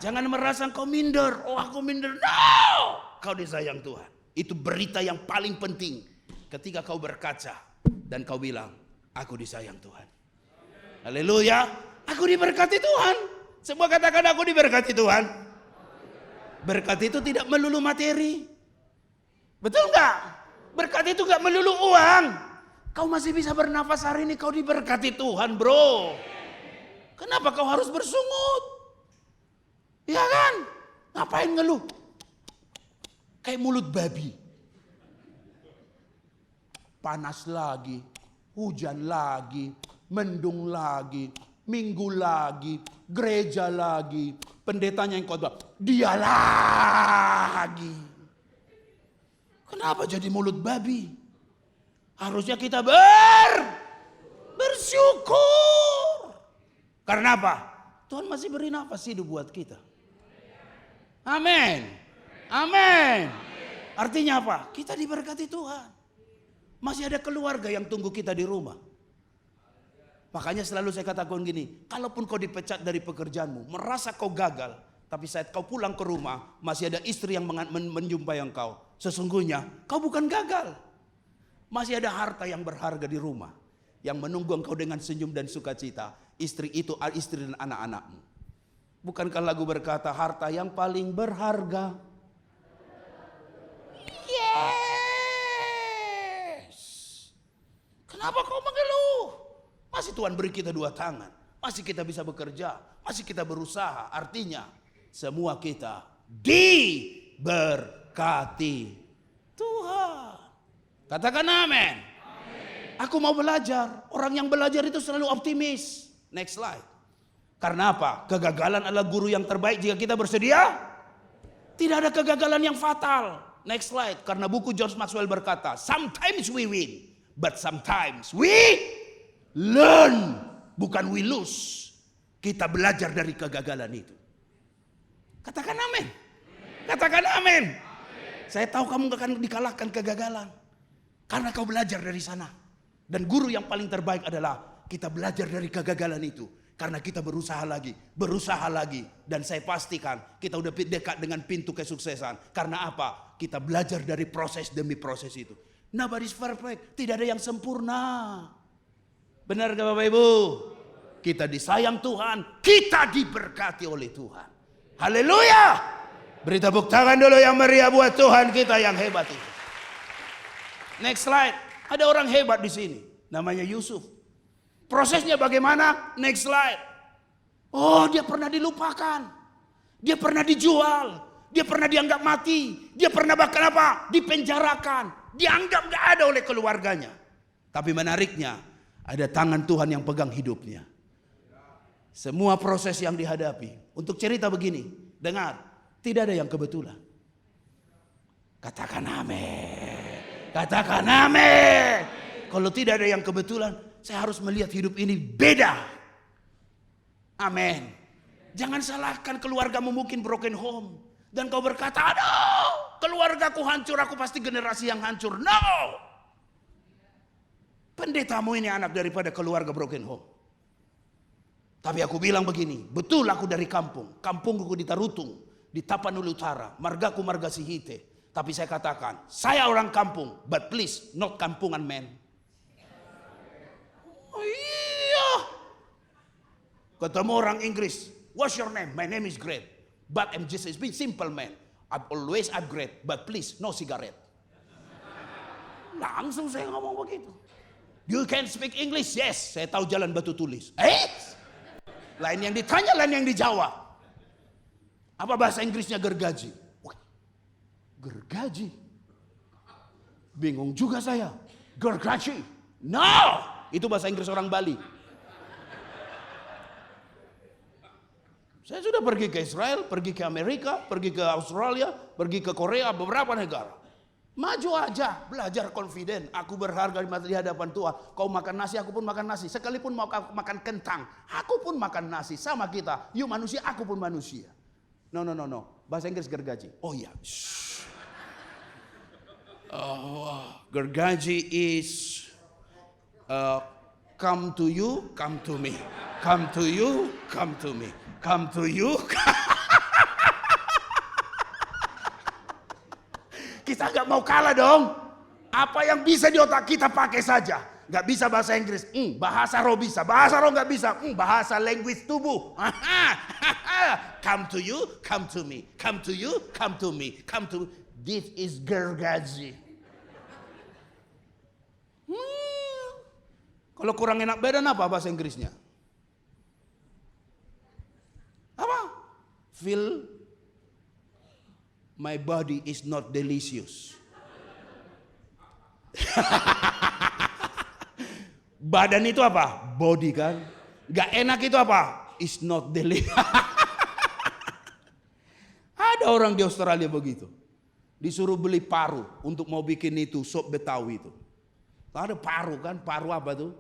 Jangan merasa kau minder. Oh, aku minder. No. Kau disayang Tuhan. Itu berita yang paling penting. Ketika kau berkaca dan kau bilang, aku disayang Tuhan. Haleluya. Aku diberkati Tuhan. Semua katakan aku diberkati Tuhan. Berkat itu tidak melulu materi. Betul enggak? Berkat itu enggak melulu uang. Kau masih bisa bernafas hari ini, kau diberkati Tuhan, bro. Kenapa kau harus bersungut? Iya kan? Ngapain ngeluh? Kayak mulut babi. Panas lagi, hujan lagi, mendung lagi, minggu lagi, gereja lagi, pendetanya yang khotbah, dia lagi. Kenapa jadi mulut babi? Harusnya kita bersyukur. Karena apa? Tuhan masih beri nafas hidup buat kita. Amin. Amin. Artinya apa? Kita diberkati Tuhan. Masih ada keluarga yang tunggu kita di rumah. Makanya selalu saya katakan gini, kalaupun kau dipecat dari pekerjaanmu, merasa kau gagal, tapi saat kau pulang ke rumah, masih ada istri yang menjumpai engkau. Sesungguhnya kau bukan gagal. Masih ada harta yang berharga di rumah, yang menunggu engkau dengan senyum dan sukacita. Istri itu istri dan anak-anakmu. Bukankah lagu berkata, harta yang paling berharga? Yes. Kenapa kau mengeluh? Masih Tuhan beri kita 2 tangan. Masih kita bisa bekerja. Masih kita berusaha. Artinya semua kita diberkati Tuhan. Katakan amin. Aku mau belajar. Orang yang belajar itu selalu optimis. Next slide. Karena apa? Kegagalan adalah guru yang terbaik jika kita bersedia. Tidak ada kegagalan yang fatal. Next slide. Karena buku George Maxwell berkata, sometimes we win, but sometimes we learn, bukan we lose. Kita belajar dari kegagalan itu. Katakan amin. Katakan amin. Saya tahu kamu akan dikalahkan kegagalan. Karena kau belajar dari sana. Dan guru yang paling terbaik adalah kita belajar dari kegagalan itu. Karena kita berusaha lagi. Dan saya pastikan kita udah dekat dengan pintu kesuksesan. Karena apa? Kita belajar dari proses demi proses itu. Nobody's perfect. Tidak ada yang sempurna. Benar gak Bapak Ibu? Kita disayang Tuhan, kita diberkati oleh Tuhan. Haleluya. Beri tepuk tangan dulu yang meriah buat Tuhan kita yang hebat itu. Next slide. Ada orang hebat di sini, namanya Yusuf. Prosesnya bagaimana? Next slide. Oh, dia pernah dilupakan. Dia pernah dijual. Dia pernah dianggap mati. Dia pernah bahkan apa? Dipenjarakan. Dianggap gak ada oleh keluarganya. Tapi menariknya, ada tangan Tuhan yang pegang hidupnya. Semua proses yang dihadapi. Untuk cerita begini, dengar. Tidak ada yang kebetulan. Katakan amin. Katakan amin. Kalau tidak ada yang kebetulan, saya harus melihat hidup ini beda. Amin. Jangan salahkan keluargamu mungkin broken home. Dan kau berkata, aduh, keluargaku hancur, aku pasti generasi yang hancur. No. Pendetamu ini anak daripada keluarga broken home. Tapi aku bilang begini, betul aku dari kampung. Kampungku di Tarutung, di Tapanuli Utara, margaku marga Sihite. Tapi saya katakan, saya orang kampung, but please not kampungan man. Oh iya. Ketemu orang Inggris, what's your name? My name is Great, but I'm just a simple man. I've always upgrade, but please no cigarette. Langsung saya ngomong begitu. You can speak English? Yes, saya tahu jalan batu tulis. Lain yang ditanya, lain yang dijawab. Apa bahasa Inggrisnya gergaji? Gergaji? Bingung juga saya. Gergaji? No! Itu bahasa Inggris orang Bali. Saya sudah pergi ke Israel, pergi ke Amerika, pergi ke Australia, pergi ke Korea, beberapa negara. Maju aja, belajar confident. Aku berharga di hadapan Tuhan. Kau makan nasi, aku pun makan nasi. Sekalipun mau makan kentang, aku pun makan nasi. Sama kita, you manusia, aku pun manusia. No. Bahasa Inggris gergaji. Oh iya. Gergaji is come to you, come to me. Come to you, come to me. Come to you. Kita gak mau kalah dong. Apa yang bisa di otak kita pakai saja. Gak bisa bahasa Inggris, bahasa roh bisa. Bahasa roh gak bisa, bahasa language tubuh. Come to you, come to me. Come to you, come to me. Come to. This is gergaji. Kalau kurang enak badan apa bahasa Inggrisnya? Apa? Feel my body is not delicious. Badan itu apa? Body kan. Gak enak itu apa? Is not delicious. Ada orang di Australia begitu. Disuruh beli paru untuk mau bikin itu sop Betawi itu. Ada paru kan? Paru apa tuh?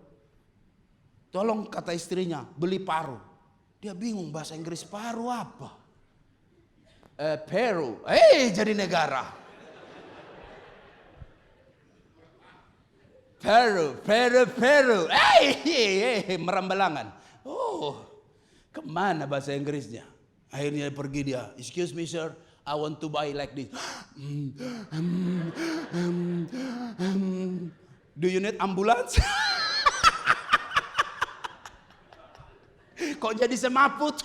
Tolong kata istrinya beli paru. Dia bingung bahasa Inggris paru apa? Peru. Jadi negara. Peru. Merambalangan. Oh, kemana bahasa Inggrisnya? Akhirnya pergi dia. Excuse me sir, I want to buy like this. Do you need ambulance? Kok jadi semaput?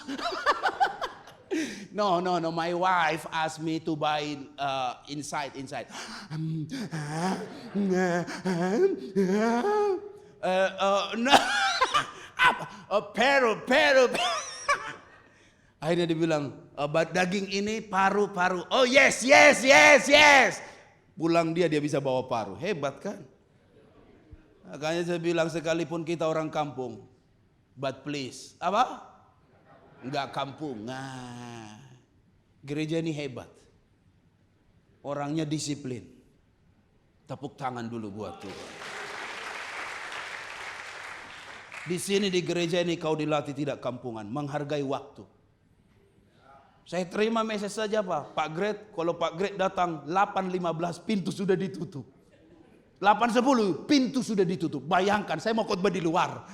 No. My wife asked me to buy inside. No. Peru. Akhirnya dibilang, daging ini paru. Oh yes. Pulang dia bisa bawa paru. Hebat kan? Makanya saya bilang sekalipun kita orang kampung, but please, apa? Enggak kampung. Nah, gereja ini hebat. Orangnya disiplin. Tepuk tangan dulu buat Tuhan. Di sini di gereja ini kau dilatih tidak kampungan, menghargai waktu. Saya terima message saja Pak. Pak Gret, kalau Pak Gret datang 8.15 pintu sudah ditutup. 8.10 pintu sudah ditutup. Bayangkan saya mau khotbah di luar.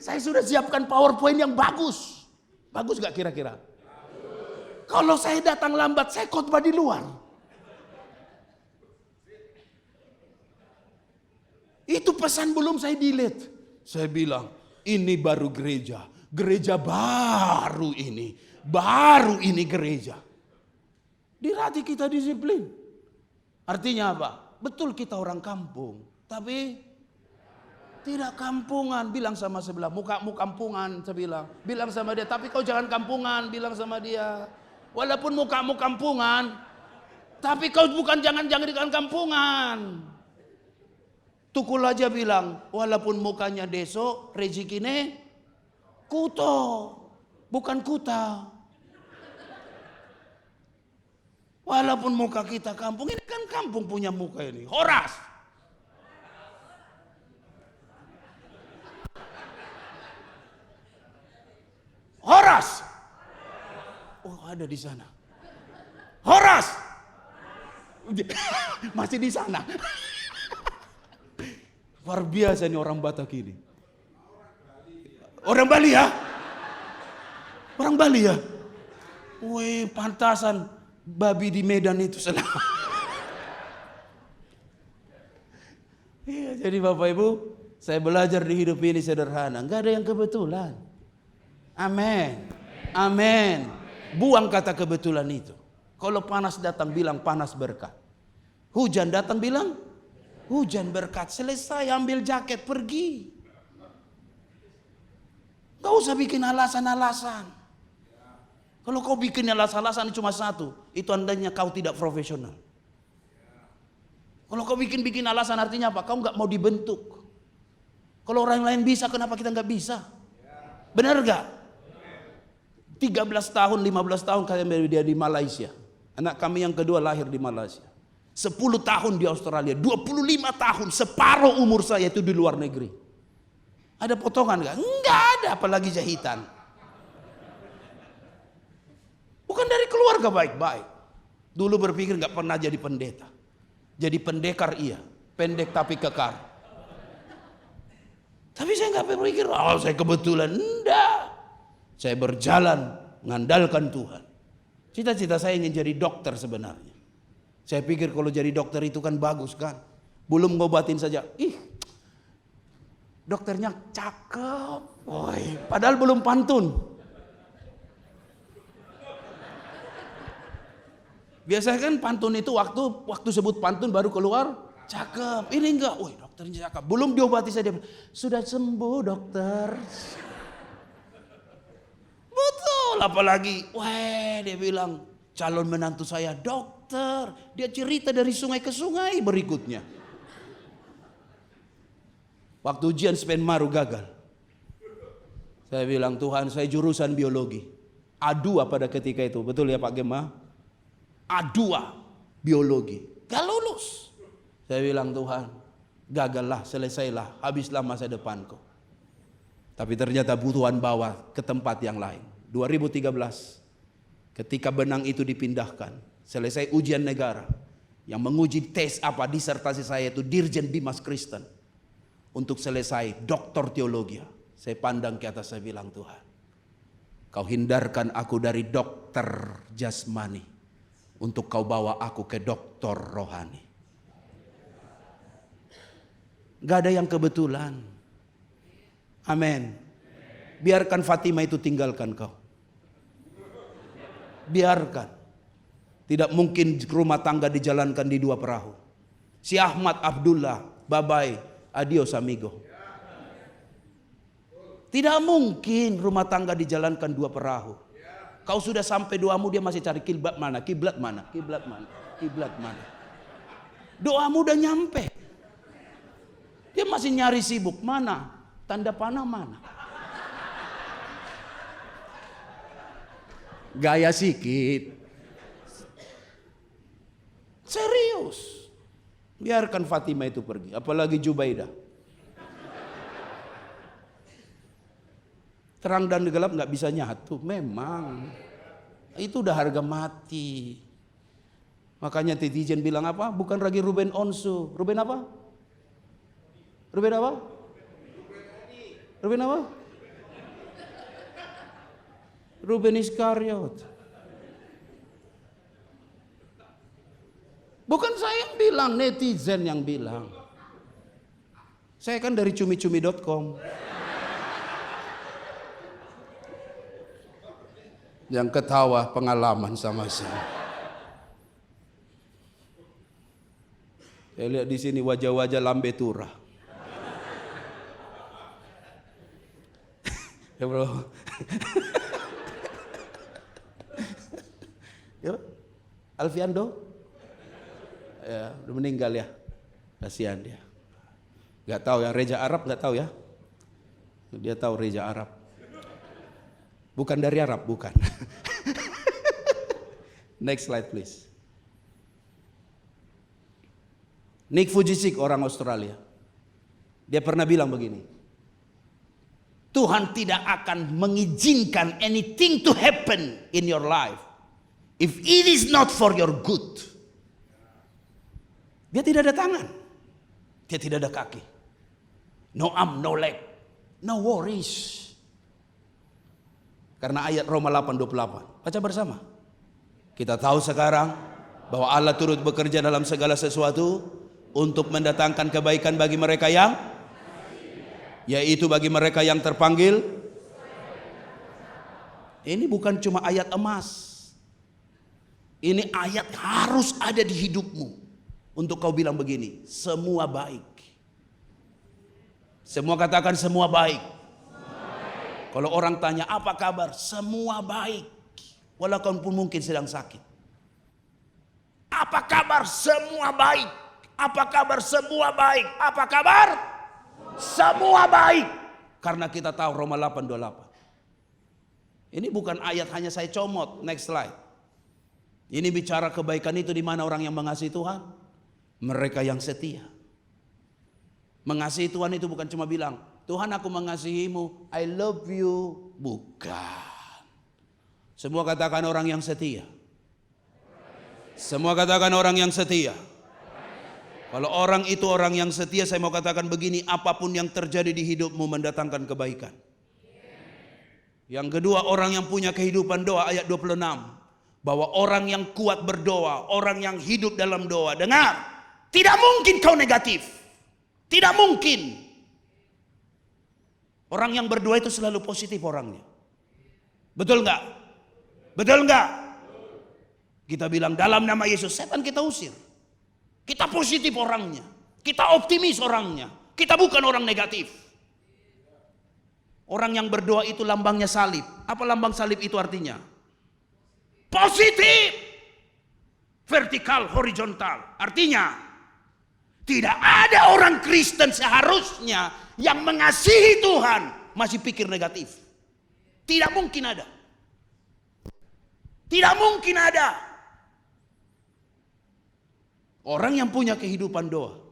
Saya sudah siapkan PowerPoint yang bagus. Bagus gak kira-kira? Kalau saya datang lambat, saya khotbah di luar. Itu pesan belum saya delete. Saya bilang, ini baru gereja. Gereja baru ini. Baru ini gereja. Dilatih kita disiplin. Artinya apa? Betul kita orang kampung. Tapi Tidak kampungan, bilang sama sebelah, mukamu kampungan, saya bilang. Bilang sama dia, tapi kau jangan kampungan, bilang sama dia. Walaupun mukamu kampungan, tapi kau bukan jangan kampungan. Tukul aja bilang, walaupun mukanya deso, rezekine kuto, bukan kuta. Walaupun muka kita kampung, ini kan kampung punya muka ini. Horas. Horas. Oh, ada di sana. Horas. Masih di sana. Luar biasa nih orang Batak ini. Orang Bali ya? Orang Bali ya? Wih, pantasan babi di Medan itu selama. Iya, jadi Bapak Ibu, saya belajar di hidup ini sederhana. Enggak ada yang kebetulan. Amin. Amin. Buang kata kebetulan itu. Kalau panas datang bilang panas berkat. Hujan datang bilang hujan berkat. Selesai, ambil jaket pergi. Gak usah bikin alasan-alasan. Kalau kau bikin alasan-alasan cuma satu, itu tandanya kau tidak profesional. Kalau kau bikin alasan artinya apa? Kau gak mau dibentuk. Kalau orang lain bisa, kenapa kita gak bisa? Benar gak? 13 tahun, 15 tahun kami dia di Malaysia. Anak kami yang kedua lahir di Malaysia. 10 tahun di Australia, 25 tahun, separuh umur saya itu di luar negeri. Ada potongan gak? Enggak ada, apalagi jahitan. Bukan dari keluarga baik-baik. Dulu berpikir gak pernah jadi pendeta. Jadi pendekar iya, pendek tapi kekar. Tapi saya gak berpikir, oh saya kebetulan. Enggak. Saya berjalan mengandalkan Tuhan. Cita-cita saya ingin jadi dokter sebenarnya. Saya pikir kalau jadi dokter itu kan bagus kan. Belum ngobatin saja. Ih, dokternya cakep. Woy, padahal belum pantun. Biasanya kan pantun itu waktu sebut pantun baru keluar cakep. Ini enggak. Woi, dokternya cakep. Belum diobati saja. Sudah sembuh dokter. Betul, apalagi, wah dia bilang calon menantu saya dokter. Dia cerita dari sungai ke sungai berikutnya. Waktu ujian Spenmaru gagal. Saya bilang Tuhan saya jurusan biologi. A2 pada ketika itu, betul ya Pak Gema? A2 biologi. Gak lulus. Saya bilang Tuhan gagallah, selesailah, habislah masa depanku. Tapi ternyata Tuhan bawa ke tempat yang lain. 2013 ketika benang itu dipindahkan, selesai ujian negara. Yang menguji tes disertasi saya itu Dirjen Bimas Kristen. Untuk selesai doktor teologi. Saya pandang ke atas, saya bilang Tuhan, kau hindarkan aku dari dokter jasmani. Untuk kau bawa aku ke dokter rohani. Gak ada yang kebetulan. Amin. Biarkan Fatimah itu tinggalkan kau. Biarkan. Tidak mungkin rumah tangga dijalankan di 2 perahu. Si Ahmad Abdullah, bye bye, adios amigo. Tidak mungkin rumah tangga dijalankan 2 perahu. Kau sudah sampai doamu, dia masih cari kiblat mana, kiblat mana, kiblat mana, kiblat mana. Doamu udah nyampe. Dia masih nyari sibuk, mana tanda panah mana. Gaya sikit. Serius. Biarkan Fatimah itu pergi, apalagi Jubaidah. Terang dan gelap nggak bisa nyatu, memang. Itu udah harga mati. Makanya netizen bilang apa? Bukan lagi Ruben Onsu. Ruben apa? Ruben apa? Ruben apa? Ruben Iskariot. Bukan saya yang bilang, netizen yang bilang. Saya kan dari cumi-cumi.com. Yang ketawa pengalaman sama saya. Saya lihat di sini wajah-wajah lambe turah. Ya bro. Yo, Alfiando, ya udah meninggal ya, kasihan dia. Gak tahu ya, Reja Arab gak tahu ya. Dia tahu Reja Arab. Bukan dari Arab, bukan. Next slide please. Nick Vujicic, orang Australia. Dia pernah bilang begini. Tuhan tidak akan mengizinkan anything to happen in your life if it is not for your good. Dia tidak ada tangan. Dia tidak ada kaki. No arm, no leg. No worries. Karena ayat Roma 8:28. Baca bersama. Kita tahu sekarang bahwa Allah turut bekerja dalam segala sesuatu untuk mendatangkan kebaikan bagi mereka yang, yaitu bagi mereka yang terpanggil. Ini bukan cuma ayat emas. Ini ayat harus ada di hidupmu. Untuk kau bilang begini, semua baik. Semua katakan semua baik. Kalau orang tanya apa kabar, semua baik. Walaupun mungkin sedang sakit. Apa kabar? Semua baik. Apa kabar? Semua baik. Apa kabar? Semua baik. Karena kita tahu Roma 8:28. Ini bukan ayat hanya saya comot. Next slide. Ini bicara kebaikan itu di mana orang yang mengasihi Tuhan? Mereka yang setia. Mengasihi Tuhan itu bukan cuma bilang, Tuhan aku mengasihimu, I love you. Bukan. Semua katakan orang yang setia. Semua katakan orang yang setia. Kalau orang itu orang yang setia, saya mau katakan begini, apapun yang terjadi di hidupmu mendatangkan kebaikan. Yang kedua, orang yang punya kehidupan doa, ayat 26. Bahwa orang yang kuat berdoa, orang yang hidup dalam doa. Dengar, tidak mungkin kau negatif. Tidak mungkin. Orang yang berdoa itu selalu positif orangnya. Betul enggak? Betul enggak? Kita bilang dalam nama Yesus, setan kita usir. Kita positif orangnya. Kita optimis orangnya. Kita bukan orang negatif. Orang yang berdoa itu lambangnya salib. Apa lambang salib itu artinya? Positif. Vertikal, horizontal. Artinya, tidak ada orang Kristen seharusnya yang mengasihi Tuhan masih pikir negatif. Tidak mungkin ada. Tidak mungkin ada. Orang yang punya kehidupan doa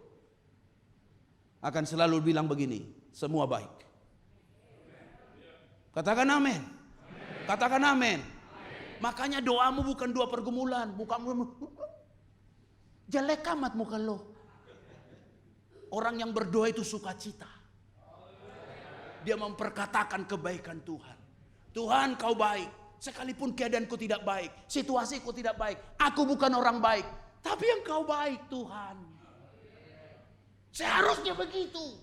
akan selalu bilang begini, semua baik. Katakan amin. Katakan amin. Makanya doamu bukan doa pergumulan, bukan jelek amat muka lo. Orang yang berdoa itu sukacita. Dia memperkatakan kebaikan Tuhan. Tuhan kau baik. Sekalipun keadaanku tidak baik, situasiku tidak baik, aku bukan orang baik, tapi engkau baik Tuhan. Seharusnya begitu.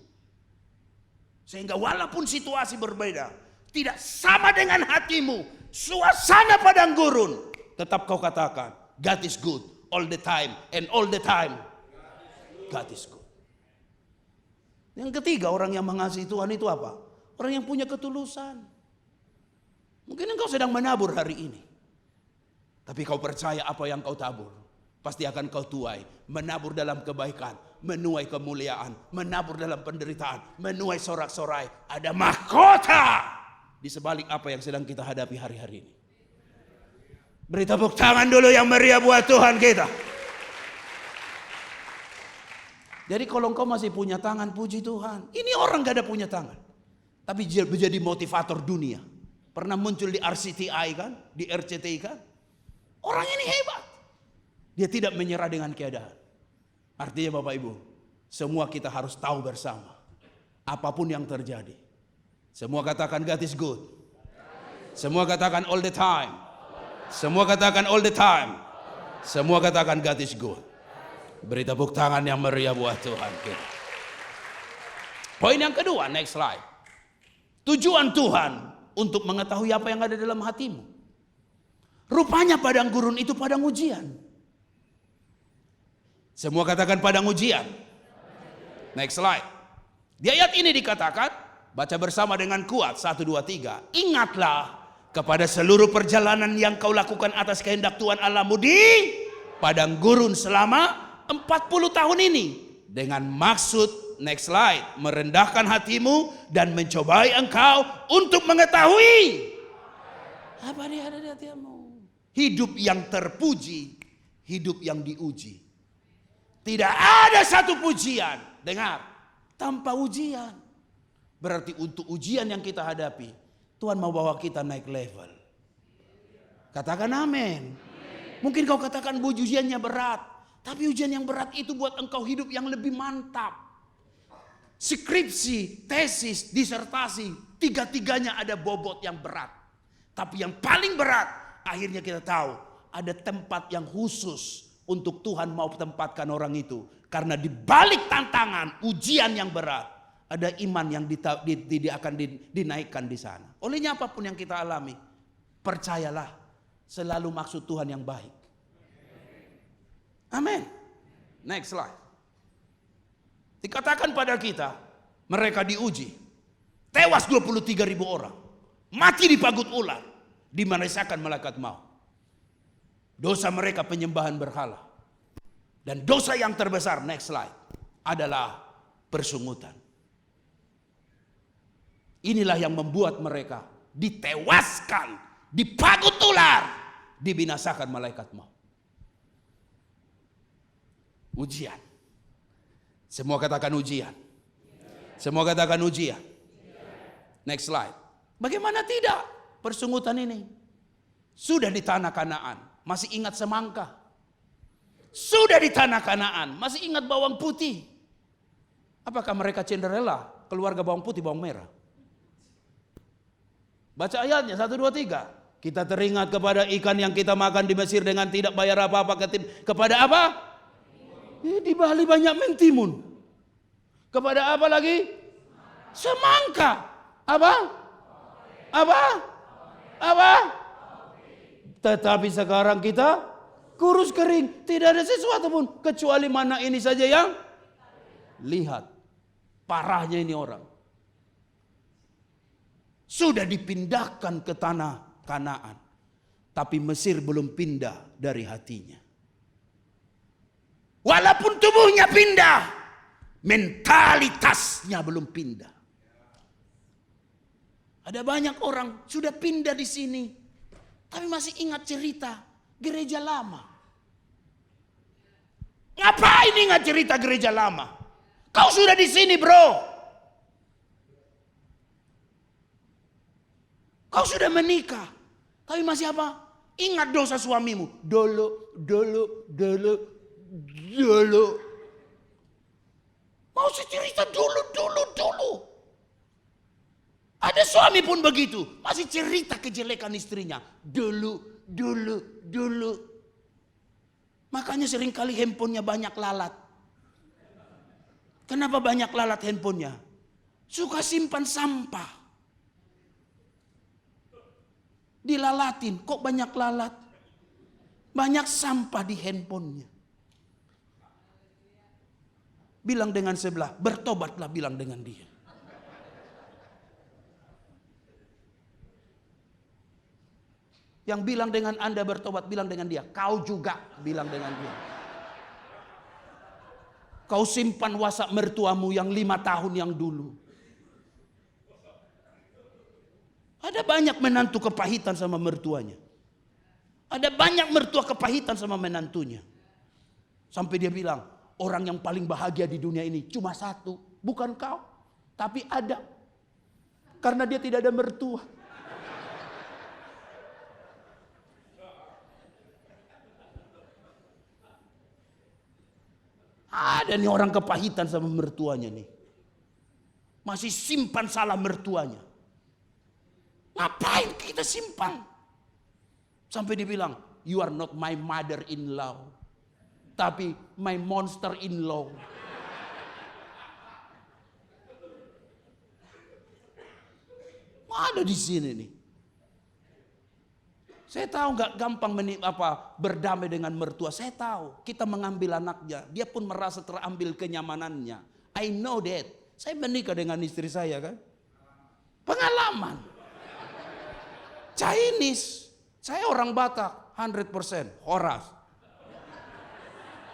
Sehingga walaupun situasi berbeda, tidak sama dengan hatimu, suasana padang gurun, tetap kau katakan, God is good all the time, and all the time God is good. Yang ketiga, orang yang mengasihi Tuhan itu apa? Orang yang punya ketulusan. Mungkin engkau sedang menabur hari ini. Tapi kau percaya apa yang kau tabur pasti akan kau tuai. Menabur dalam kebaikan, menuai kemuliaan, menabur dalam penderitaan, menuai sorak-sorai. Ada mahkota di sebalik apa yang sedang kita hadapi hari-hari ini. Beri tepuk tangan dulu yang meriah buat Tuhan kita. Jadi kalau engkau masih punya tangan, puji Tuhan. Ini orang gak ada punya tangan, tapi menjadi motivator dunia. Pernah muncul di RCTI kan, di RCTI kan. Orang ini hebat. Dia tidak menyerah dengan keadaan. Artinya Bapak Ibu, semua kita harus tahu bersama. Apapun yang terjadi. Semua katakan God is good. Semua katakan all the time. Semua katakan all the time. Semua katakan God is good. Beri tepuk tangan yang meriah buat Tuhan kita. Poin yang kedua, next slide. Tujuan Tuhan untuk mengetahui apa yang ada dalam hatimu. Rupanya padang gurun itu padang ujian. Semua katakan padang ujian. Next slide. Di ayat ini dikatakan Baca bersama dengan kuat. 1, 2, 3. Ingatlah kepada seluruh perjalanan yang kau lakukan atas kehendak Tuhan Allahmu di padang gurun selama 40 tahun ini. Dengan maksud, next slide, merendahkan hatimu dan mencobai engkau untuk mengetahui apa dia ada di hatimu. Hidup yang terpuji, hidup yang diuji. Tidak ada satu pujian, dengar, tanpa ujian. Berarti untuk ujian yang kita hadapi, Tuhan mau bawa kita naik level. Katakan amin. Mungkin kau katakan bu ujiannya berat. Tapi ujian yang berat itu buat engkau hidup yang lebih mantap. Skripsi, tesis, disertasi, tiga-tiganya ada bobot yang berat. Tapi yang paling berat, akhirnya kita tahu ada tempat yang khusus untuk Tuhan mau tempatkan orang itu. Karena di balik tantangan, ujian yang berat, ada iman yang akan dinaikkan di sana. Olehnya apapun yang kita alami, percayalah selalu maksud Tuhan yang baik. Amin. Next slide. Dikatakan pada kita, mereka diuji. Tewas 23.000 orang. Mati di pagut ular. Dimanasakan malaikat maut. Dosa mereka penyembahan berhala. Dan dosa yang terbesar, next slide, adalah persungutan. Inilah yang membuat mereka ditewaskan, dipagut ular, dibinasakan malaikat maut. Ujian. Semua katakan ujian. Semua katakan ujian. Next slide. Bagaimana tidak persungutan ini? Sudah di tanah Kanaan, masih ingat semangka. Sudah di tanah Kanaan, masih ingat bawang putih. Apakah mereka cenderella keluarga bawang putih, bawang merah? Baca ayatnya 1, 2, 3. Kita teringat kepada ikan yang kita makan di Mesir dengan tidak bayar apa-apa. Kepada apa? Di Bali banyak mentimun. Kepada apa lagi? Semangka. Apa? Apa? Apa? Tetapi sekarang kita kurus kering. Tidak ada sesuatu pun. Kecuali mana ini saja yang lihat. Parahnya ini orang. Sudah dipindahkan ke tanah Kanaan. Tapi Mesir belum pindah dari hatinya. Walaupun tubuhnya pindah, mentalitasnya belum pindah. Ada banyak orang sudah pindah di sini, tapi masih ingat cerita gereja lama. Ngapain ingat cerita gereja lama? Kau sudah di sini, bro. Kau sudah menikah, tapi masih apa? Ingat dosa suamimu. Dulu. Mau cerita dulu. Ada suami pun begitu. Masih cerita kejelekan istrinya. Dulu. Makanya seringkali handphonenya banyak lalat. Kenapa banyak lalat handphonenya? Suka simpan sampah. Dilalatin, kok banyak lalat? Banyak sampah di handphonenya. Bilang dengan sebelah, bertobatlah, bilang dengan dia. Yang bilang dengan Anda bertobat, bilang dengan dia. Kau juga bilang dengan dia. Kau simpan WhatsApp mertuamu yang 5 tahun yang dulu. Ada banyak menantu kepahitan sama mertuanya. Ada banyak mertua kepahitan sama menantunya. Sampai dia bilang, orang yang paling bahagia di dunia ini cuma satu. Bukan kau, tapi ada. Karena dia tidak ada mertua. Ada nih orang kepahitan sama mertuanya nih. Masih simpan salah mertuanya. Ngapain kita simpan? Sampai dia bilang, you are not my mother-in-law. Tapi my monster-in-law. Ada di sini nih. Saya tahu nggak gampang berdamai dengan mertua. Saya tahu kita mengambil anaknya. Dia pun merasa terambil kenyamanannya. I know that. Saya menikah dengan istri saya kan. Pengalaman. Chinese. Saya orang Batak, 100%. Horas.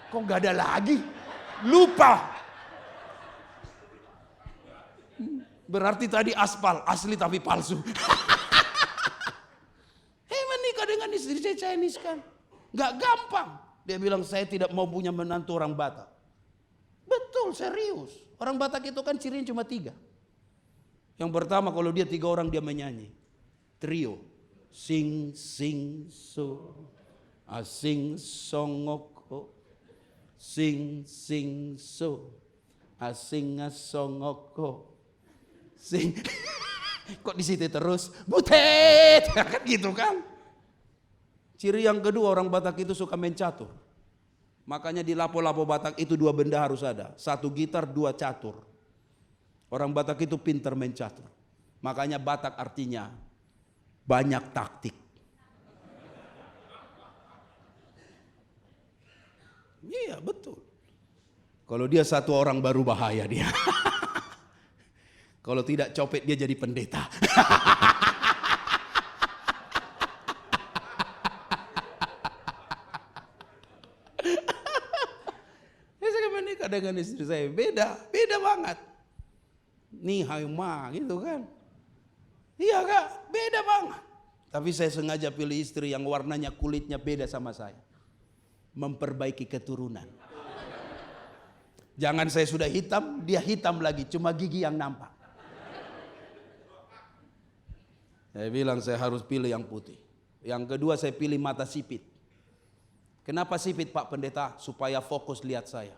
Kok gak ada lagi? Lupa. Berarti tadi aspal, asli tapi palsu. Menikah dengan istri saya Chinese kan. Gak gampang. Dia bilang saya tidak mau punya menantu orang Batak. Betul, serius. Orang Batak itu kan cirinya cuma 3. Yang pertama kalau dia 3 orang dia menyanyi. Trio. Sing sing so. Asing songoko. Sing sing so. Asing songoko. Sing. Kok di situ terus? Butet. Kan gitu kan? Ciri yang kedua orang Batak itu suka main catur. Makanya di lapo-lapo Batak itu 2 benda harus ada. 1 gitar, 2 catur. Orang Batak itu pintar main catur. Makanya Batak artinya banyak taktik. Iya betul. Kalau dia 1 orang baru bahaya dia. Kalau tidak copet dia jadi pendeta. Saya menikah dengan istri saya beda banget. Nih hai ma gitu kan. Iya kak, beda banget. Tapi saya sengaja pilih istri yang warnanya kulitnya beda sama saya. Memperbaiki keturunan. Jangan saya sudah hitam, dia hitam lagi, cuma gigi yang nampak. Saya bilang saya harus pilih yang putih. Yang kedua saya pilih mata sipit. Kenapa sipit Pak Pendeta? Supaya fokus lihat saya.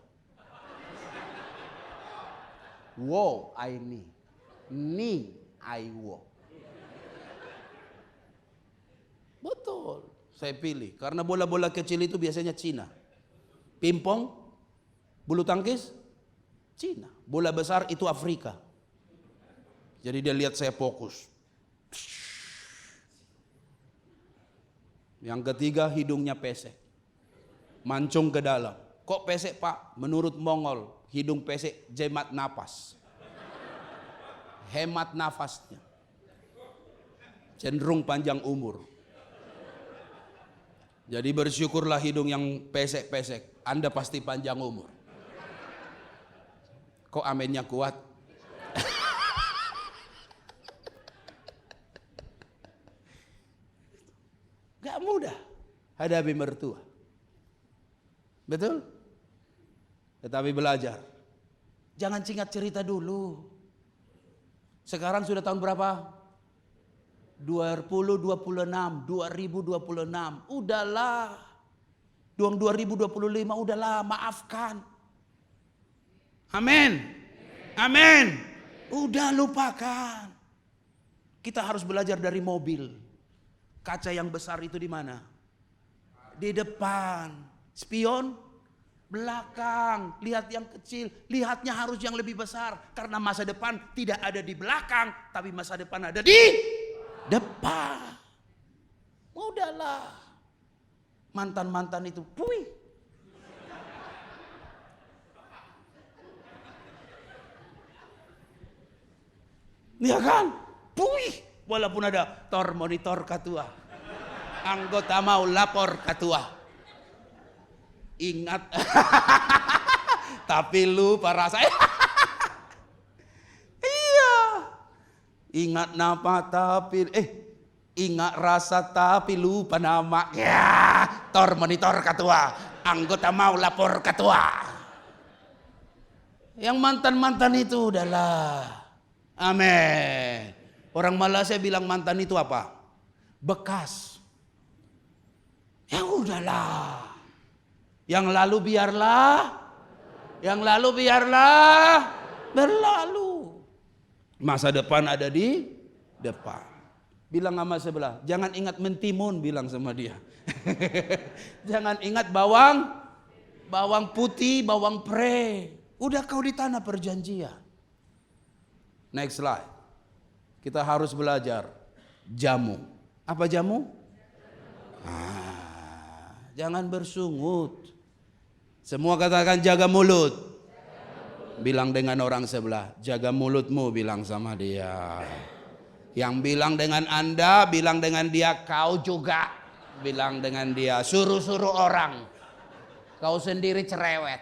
Wow, I need. Ni, I walk. Betul, saya pilih. Karena bola-bola kecil itu biasanya Cina. Pimpong, bulu tangkis, Cina. Bola besar itu Afrika. Jadi dia lihat saya fokus. Yang ketiga hidungnya pesek. Mancung ke dalam. Kok pesek Pak? Menurut Mongol, hidung pesek jemat napas. Hemat nafasnya. Cenderung panjang umur. Jadi bersyukurlah hidung yang pesek-pesek. Anda pasti panjang umur. Kok amennya kuat? Gak mudah hadapi mertua. Betul? Tetapi belajar. Jangan singkat cerita dulu. Sekarang sudah tahun berapa? 2026. Udahlah. 2025 udahlah, maafkan. Amin. Amin. Udah lupakan. Kita harus belajar dari mobil. Kaca yang besar itu di mana? Di depan. Spion belakang. Lihat yang kecil. Lihatnya harus yang lebih besar. Karena masa depan tidak ada di belakang. Tapi masa depan ada di depan. Udahlah. Mantan-mantan itu. Puih. Iya kan? Puih. Walaupun ada tor monitor ketua. Anggota mau lapor ketua. Ingat. Tapi lupa rasa. Iya. Ingat nama tapi ingat rasa tapi lupa nama. Ya, tor monitor ketua. Anggota mau lapor ketua. Yang mantan-mantan itu udahlah. Amin. Orang Malaysia bilang mantan itu apa? Bekas. Ya udahlah. Yang lalu biarlah. Yang lalu biarlah berlalu. Masa depan ada di depan. Bilang sama sebelah, jangan ingat mentimun, bilang sama dia. Jangan ingat bawang putih, bawang pre. Udah kau di tanah perjanjian. Next slide. Kita harus belajar jamu. Apa jamu? Jangan bersungut. Semua katakan jaga mulut. Bilang dengan orang sebelah, jaga mulutmu, bilang sama dia. Yang bilang dengan Anda, bilang dengan dia, kau juga bilang dengan dia, suruh-suruh orang. Kau sendiri cerewet.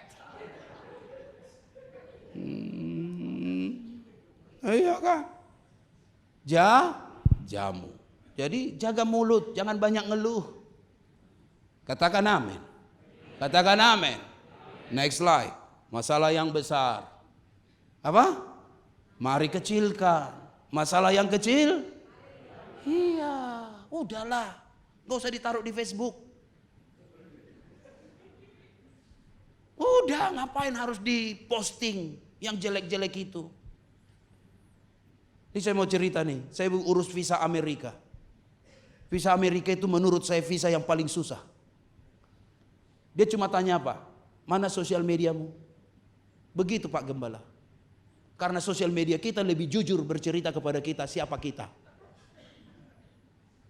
Iya kan? Jamu. Jadi jaga mulut, jangan banyak ngeluh. Katakan amin. Katakan amin. Next slide. Masalah yang besar. Apa? Mari kecilkan. Masalah yang kecil? Iya, udahlah. Gak usah ditaruh di Facebook. Udah, ngapain harus diposting yang jelek-jelek itu? Ini saya mau cerita nih, saya urus visa Amerika. Visa Amerika itu menurut saya visa yang paling susah. Dia cuma tanya apa? Mana sosial mediamu? Begitu Pak Gembala. Karena sosial media kita lebih jujur bercerita kepada kita siapa kita.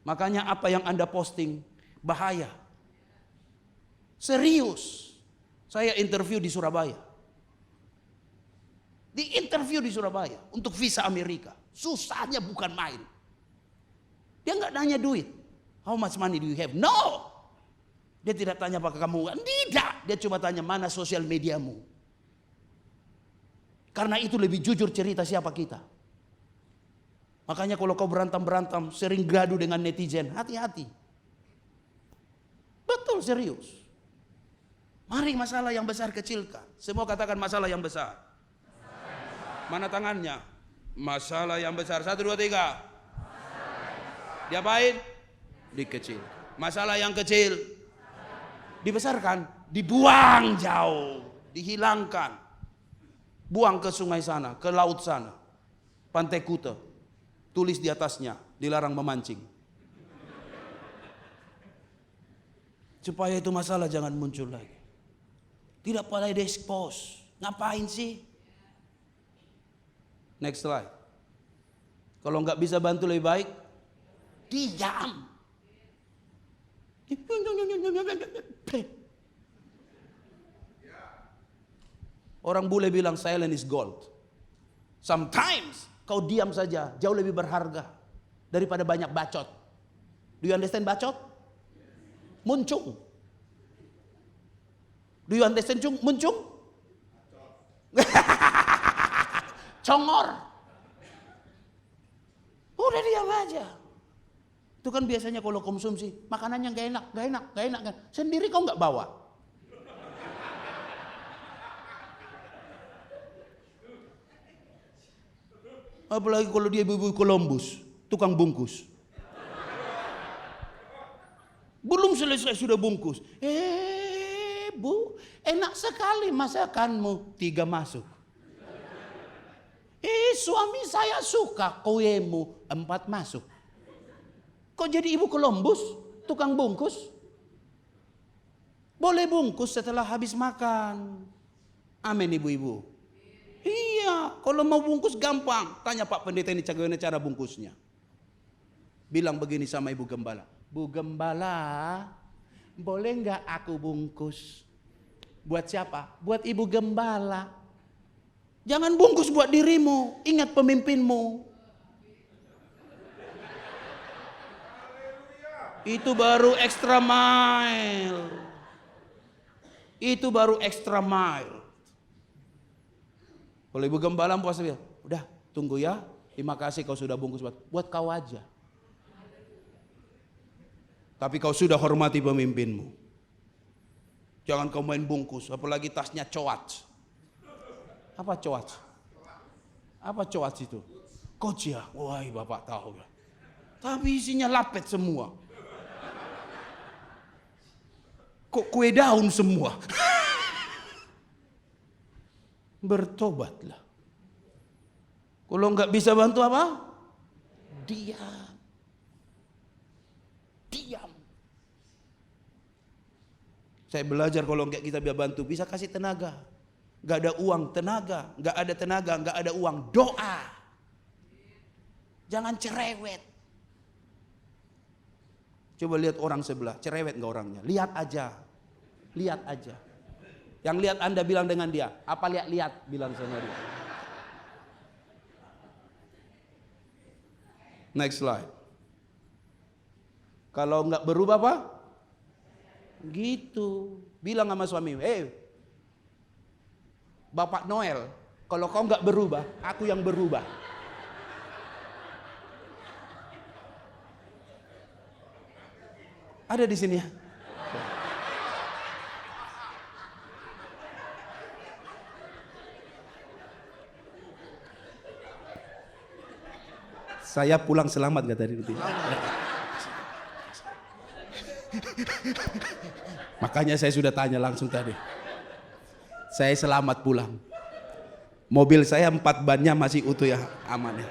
Makanya apa yang Anda posting bahaya. Serius. Saya interview di Surabaya. Di interview di Surabaya untuk visa Amerika. Susahnya bukan main. Dia nggak nanya duit. How much money do you have? No. Dia tidak tanya apakah kamu. Tidak. Dia cuma tanya mana sosial mediamu. Karena itu lebih jujur cerita siapa kita. Makanya kalau kau berantem-berantem, sering gaduh dengan netizen, hati-hati. Betul, serius. Mari masalah yang besar kecilkan. Semua katakan masalah yang besar. Mana tangannya? Masalah yang besar. 1, 2, 3. Diapain? Dikecil. Masalah yang kecil dibesarkan, dibuang jauh, dihilangkan. Buang ke sungai sana, ke laut sana. Pantai Kuta. Tulis di atasnya, dilarang memancing. Supaya itu masalah jangan muncul lagi. Tidak boleh di-expose. Ngapain sih? Next slide. Kalau nggak bisa bantu lebih baik, diam. Orang bule bilang silent is gold. Sometimes kau diam saja jauh lebih berharga daripada banyak bacot. Do you understand bacot? Muncung. Do you understand muncung? Congor. Udah diam aja. Itu kan biasanya kalau konsumsi makanannya gak enak. Sendiri kau nggak bawa. Apalagi kalau dia ibu-ibu Columbus, tukang bungkus. Belum selesai sudah bungkus. Bu, enak sekali masakanmu. 3 masuk. Suami saya suka kuemu. 4 masuk. Kok jadi ibu Columbus, tukang bungkus? Boleh bungkus setelah habis makan. Amin ibu-ibu. Iya, kalau mau bungkus gampang. Tanya Pak Pendeta ini cara bungkusnya. Bilang begini sama Ibu Gembala. Bu Gembala, boleh nggak aku bungkus? Buat siapa? Buat Ibu Gembala. Jangan bungkus buat dirimu. Ingat pemimpinmu. Itu baru extra mile. Itu baru extra mile. Kalau Ibu Gembala puasa bilang, udah tunggu ya, terima kasih kau sudah bungkus buat kau aja. Tapi kau sudah hormati pemimpinmu. Jangan kau main bungkus, apalagi tasnya coat. Apa coat? Apa coat itu? Coach ya, wah bapak tahu ya. Tapi isinya lapet semua. Kok kue daun semua? Bertobatlah. Kalau nggak bisa bantu apa? Diam. Diam. Saya belajar kalau nggak kita bisa bantu, bisa kasih tenaga. Nggak ada uang, tenaga. Nggak ada tenaga, nggak ada uang, doa. Jangan cerewet. Coba lihat orang sebelah, cerewet nggak orangnya? Lihat aja. Lihat aja. Yang lihat Anda bilang dengan dia, apa lihat bilang sama dia. Next slide. Kalau nggak berubah apa? Gitu. Bilang sama suami, Bapak Noel, kalau kau nggak berubah, aku yang berubah. Ada di sini ya? Saya pulang selamat kata tadi. Makanya saya sudah tanya langsung tadi. Saya selamat pulang. Mobil saya 4 bannya masih utuh ya, aman ya.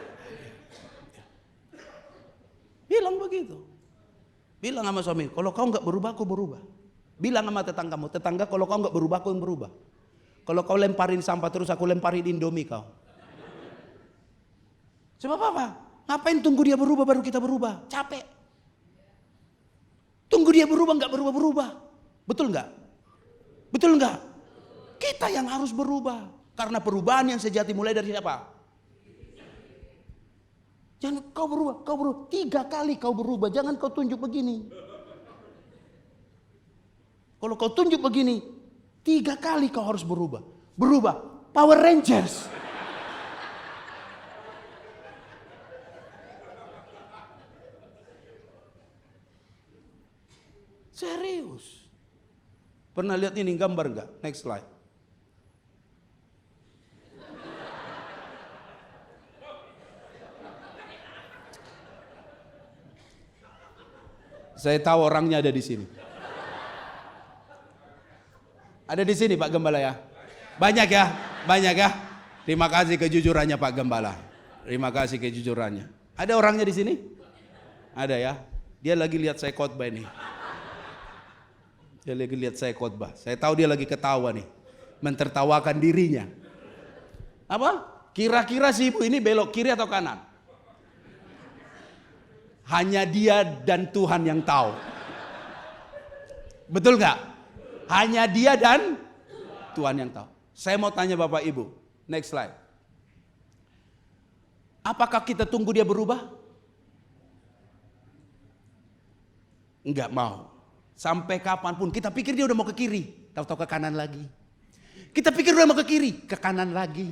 Bilang begitu. Bilang sama suami, kalau kau nggak berubah, aku berubah. Bilang sama tetanggamu, tetangga kalau kau nggak berubah, aku yang berubah. Kalau kau lemparin sampah terus, aku lemparin Indomie kau. Sebab apa? Ngapain tunggu dia berubah baru kita berubah? Capek. Tunggu dia berubah nggak berubah-berubah. Betul nggak? Betul nggak? Kita yang harus berubah. Karena perubahan yang sejati mulai dari siapa? Jangan kau berubah. 3 kali kau berubah. Jangan kau tunjuk begini. Kalau kau tunjuk begini, 3 kali kau harus berubah. Berubah. Power Rangers. Serius. Pernah lihat ini gambar enggak? Next slide. Saya tahu orangnya ada di sini. Ada di sini Pak Gembala ya. Banyak ya, banyak ya. Terima kasih kejujurannya Pak Gembala. Terima kasih kejujurannya. Ada orangnya di sini? Ada ya. Dia lagi lihat saya khotbah ini. Dia lagi lihat saya khotbah. Saya tahu dia lagi ketawa nih. Mentertawakan dirinya. Apa? Kira-kira si ibu ini belok kiri atau kanan? Hanya dia dan Tuhan yang tahu. Betul nggak? Hanya dia dan Tuhan yang tahu. Saya mau tanya Bapak Ibu. Next slide. Apakah kita tunggu dia berubah? Enggak mau. Sampai kapanpun kita pikir dia udah mau ke kiri, tahu-tahu ke kanan lagi. Kita pikir udah mau ke kiri, ke kanan lagi.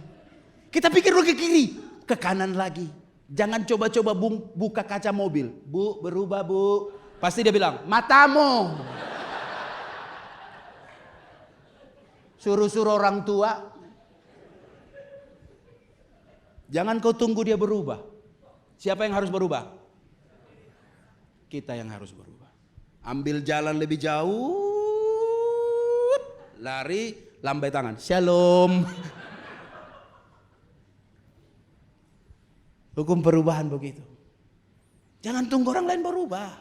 Kita pikir udah ke kiri, ke kanan lagi. Jangan coba-coba buka kaca mobil. Bu, berubah bu. Pasti dia bilang, matamu. Suruh-suruh orang tua. Jangan kau tunggu dia berubah. Siapa yang harus berubah? Kita yang harus berubah. Ambil jalan lebih jauh. Lari, lambai tangan. Shalom. Hukum perubahan begitu. Jangan tunggu orang lain berubah.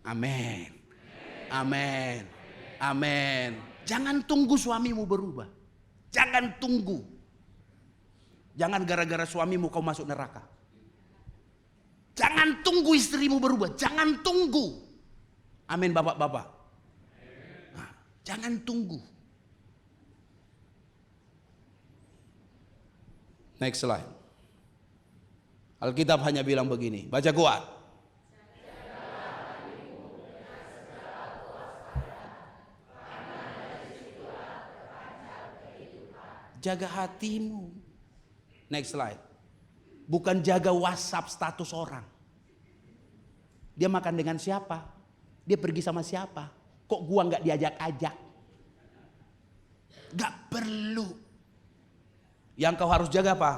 Amin. Amin. Amin. Jangan tunggu suamimu berubah. Jangan tunggu. Jangan gara-gara suamimu kau masuk neraka. Jangan tunggu istrimu berubah. Jangan tunggu. Amin bapak-bapak. Nah, jangan tunggu. Next slide. Alkitab hanya bilang begini, baca kuat. Jaga hatimu. Next slide. Bukan jaga WhatsApp status orang. Dia makan dengan siapa? Dia pergi sama siapa? Kok gua nggak diajak-ajak? Gak perlu. Yang kau harus jaga apa?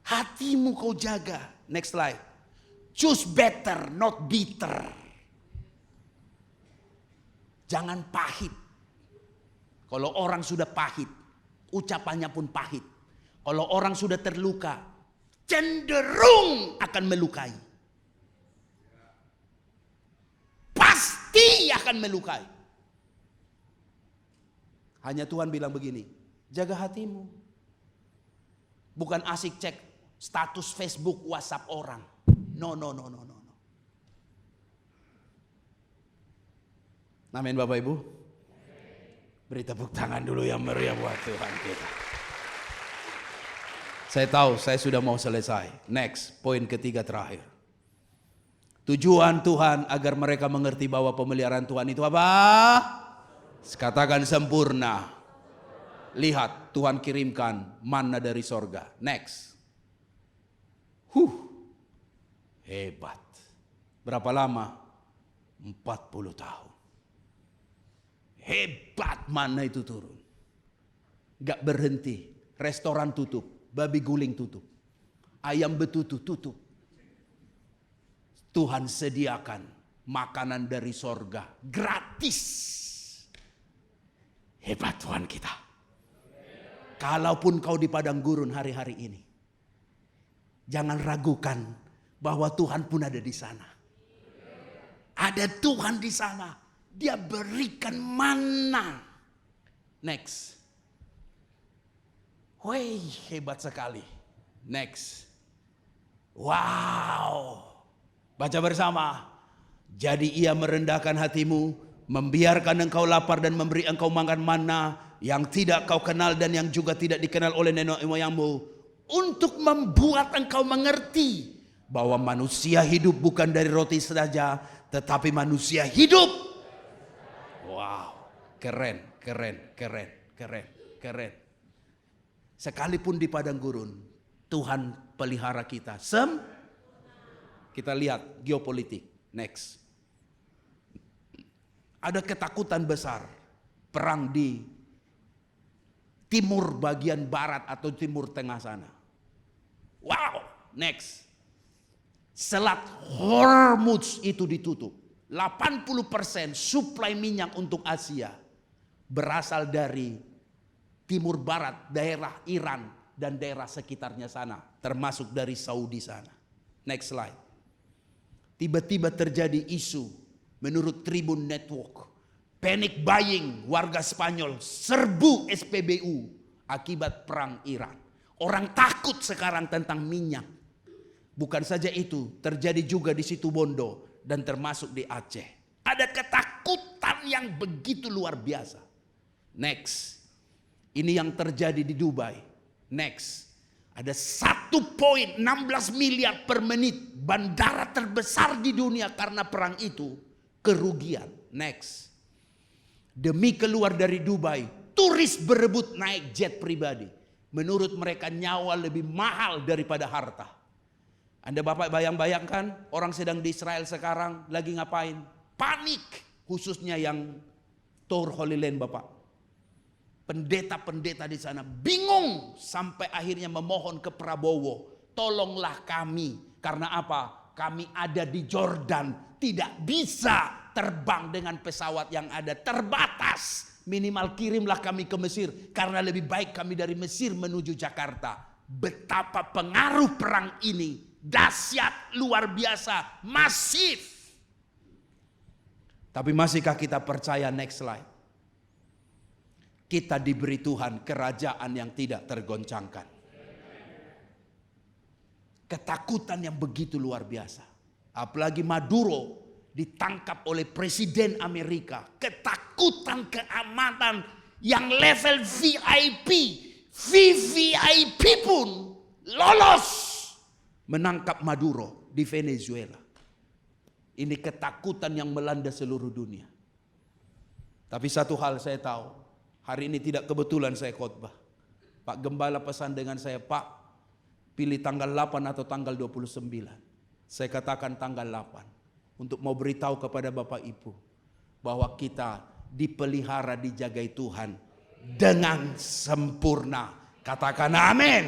Hatimu kau jaga. Next slide. Choose better, not bitter. Jangan pahit. Kalau orang sudah pahit, ucapannya pun pahit. Kalau orang sudah terluka, cenderung akan melukai. Pasti akan melukai. Hanya Tuhan bilang begini, jaga hatimu. Bukan asik cek status Facebook, WhatsApp orang. No. Amin Bapak Ibu. Beri tepuk tangan dulu yang meriah buat Tuhan kita. Saya tahu saya sudah mau selesai. Next, poin ketiga terakhir. Tujuan Tuhan agar mereka mengerti bahwa pemeliharaan Tuhan itu apa? Katakan sempurna. Lihat, Tuhan kirimkan manna dari sorga. Next. Hebat. Berapa lama? 40 tahun. Hebat manna itu turun. Gak berhenti. Restoran tutup. Babi guling tutup. Ayam betutu tutup. Tuhan sediakan makanan dari sorga. Gratis. Hebat Tuhan kita. Kalaupun kau di padang gurun hari-hari ini. Jangan ragukan bahwa Tuhan pun ada di sana. Ada Tuhan di sana. Dia berikan mana. Next. Wih, hebat sekali. Next. Wow. Baca bersama. Jadi ia merendahkan hatimu, membiarkan engkau lapar dan memberi engkau makan mana yang tidak kau kenal dan yang juga tidak dikenal oleh nenek moyangmu, untuk membuat engkau mengerti bahwa manusia hidup bukan dari roti saja, tetapi manusia hidup. Wow, keren, keren, keren, keren, keren. Sekalipun di padang gurun, Tuhan pelihara kita. Kita lihat geopolitik. Next. Ada ketakutan besar. Perang di timur bagian barat atau timur tengah sana. Wow. Next. Selat Hormuz itu ditutup. 80% suplai minyak untuk Asia berasal dari timur barat, daerah Iran dan daerah sekitarnya sana. Termasuk dari Saudi sana. Next slide. Tiba-tiba terjadi isu menurut Tribun Network. Panic buying warga Spanyol serbu SPBU akibat perang Iran. Orang takut sekarang tentang minyak. Bukan saja itu, terjadi juga di Situbondo dan termasuk di Aceh. Ada ketakutan yang begitu luar biasa. Next. Ini yang terjadi di Dubai. Next. Ada 1,16 miliar per menit. Bandara terbesar di dunia karena perang itu kerugian. Next. Demi keluar dari Dubai, turis berebut naik jet pribadi. Menurut mereka nyawa lebih mahal daripada harta. Anda Bapak bayangkan orang sedang di Israel sekarang lagi ngapain? Panik. Khususnya yang Tour Holy Land Bapak. Pendeta-pendeta di sana bingung sampai akhirnya memohon ke Prabowo, tolonglah kami. Karena apa? Kami ada di Jordan, tidak bisa terbang dengan pesawat yang ada, terbatas. Minimal kirimlah kami ke Mesir, karena lebih baik kami dari Mesir menuju Jakarta. Betapa pengaruh perang ini dahsyat, luar biasa, masif. Tapi masihkah kita percaya? Next slide. Kita diberi Tuhan kerajaan yang tidak tergoncangkan. Ketakutan yang begitu luar biasa. Apalagi Maduro ditangkap oleh Presiden Amerika. Ketakutan keamanan yang level VIP. VVIP pun lolos menangkap Maduro di Venezuela. Ini ketakutan yang melanda seluruh dunia. Tapi satu hal saya tahu. Hari ini tidak kebetulan saya khotbah. Pak Gembala pesan dengan saya, Pak, pilih tanggal 8 atau tanggal 29. Saya katakan tanggal 8. Untuk mau beritahu kepada Bapak Ibu. Bahwa kita dipelihara, dijagai Tuhan dengan sempurna. Katakan amin.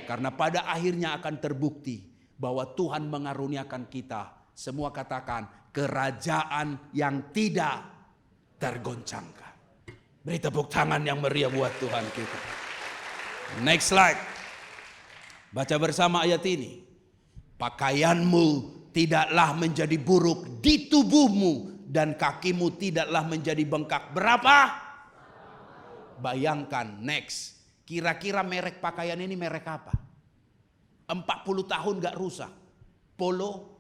Karena pada akhirnya akan terbukti bahwa Tuhan mengaruniakan kita. Semua katakan kerajaan yang tidak tergoncangkan. Beri tepuk tangan yang meriah buat Tuhan kita. Next slide. Baca bersama ayat ini. Pakaianmu tidaklah menjadi buruk di tubuhmu dan kakimu tidaklah menjadi bengkak. Berapa? Bayangkan. Next. Kira-kira merek pakaian ini merek apa? 40 tahun gak rusak. Polo.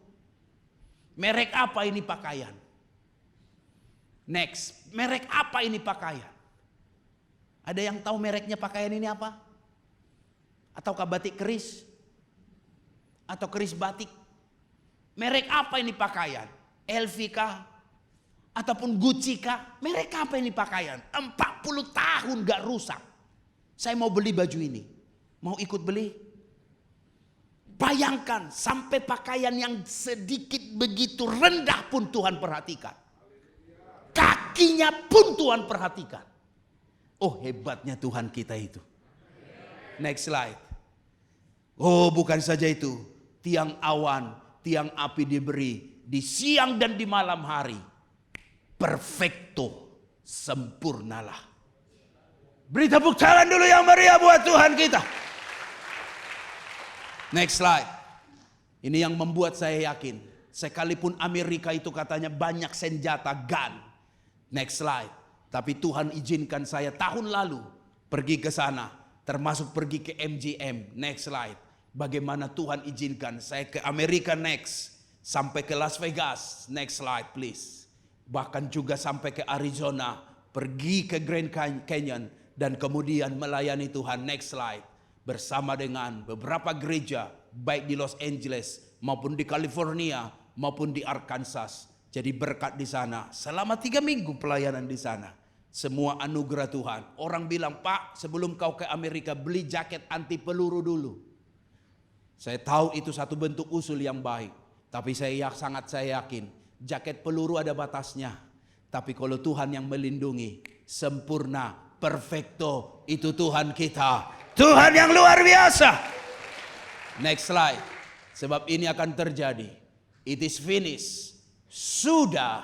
Merek apa ini pakaian? Next. Merek apa ini pakaian? Ada yang tahu mereknya pakaian ini apa? Ataukah batik keris? Atau keris batik? Merek apa ini pakaian? LV kah? Ataupun Gucci kah? Merek apa ini pakaian? 40 tahun gak rusak. Saya mau beli baju ini. Mau ikut beli? Bayangkan sampai pakaian yang sedikit begitu rendah pun Tuhan perhatikan. Kakinya pun Tuhan perhatikan. Oh, hebatnya Tuhan kita itu. Next slide. Oh, bukan saja itu. Tiang awan, tiang api diberi di siang dan di malam hari. Perfecto, sempurnalah. Beri tepuk tangan dulu yang meriah buat Tuhan kita. Next slide. Ini yang membuat saya yakin. Sekalipun Amerika itu katanya banyak senjata gun. Next slide. Tapi Tuhan izinkan saya tahun lalu pergi ke sana. Termasuk pergi ke MGM. Next slide. Bagaimana Tuhan izinkan saya ke Amerika next. Sampai ke Las Vegas. Next slide please. Bahkan juga sampai ke Arizona. Pergi ke Grand Canyon. Dan kemudian melayani Tuhan. Next slide. Bersama dengan beberapa gereja. Baik di Los Angeles. Maupun di California. Maupun di Arkansas. Jadi berkat di sana. Selama 3 minggu pelayanan di sana. Semua anugerah Tuhan. Orang bilang, Pak, sebelum kau ke Amerika beli jaket anti peluru dulu. Saya tahu itu satu bentuk usul yang baik. Tapi sangat saya yakin. Jaket peluru ada batasnya. Tapi kalau Tuhan yang melindungi. Sempurna, perfecto. Itu Tuhan kita. Tuhan yang luar biasa. Next slide. Sebab ini akan terjadi. It is finished. Sudah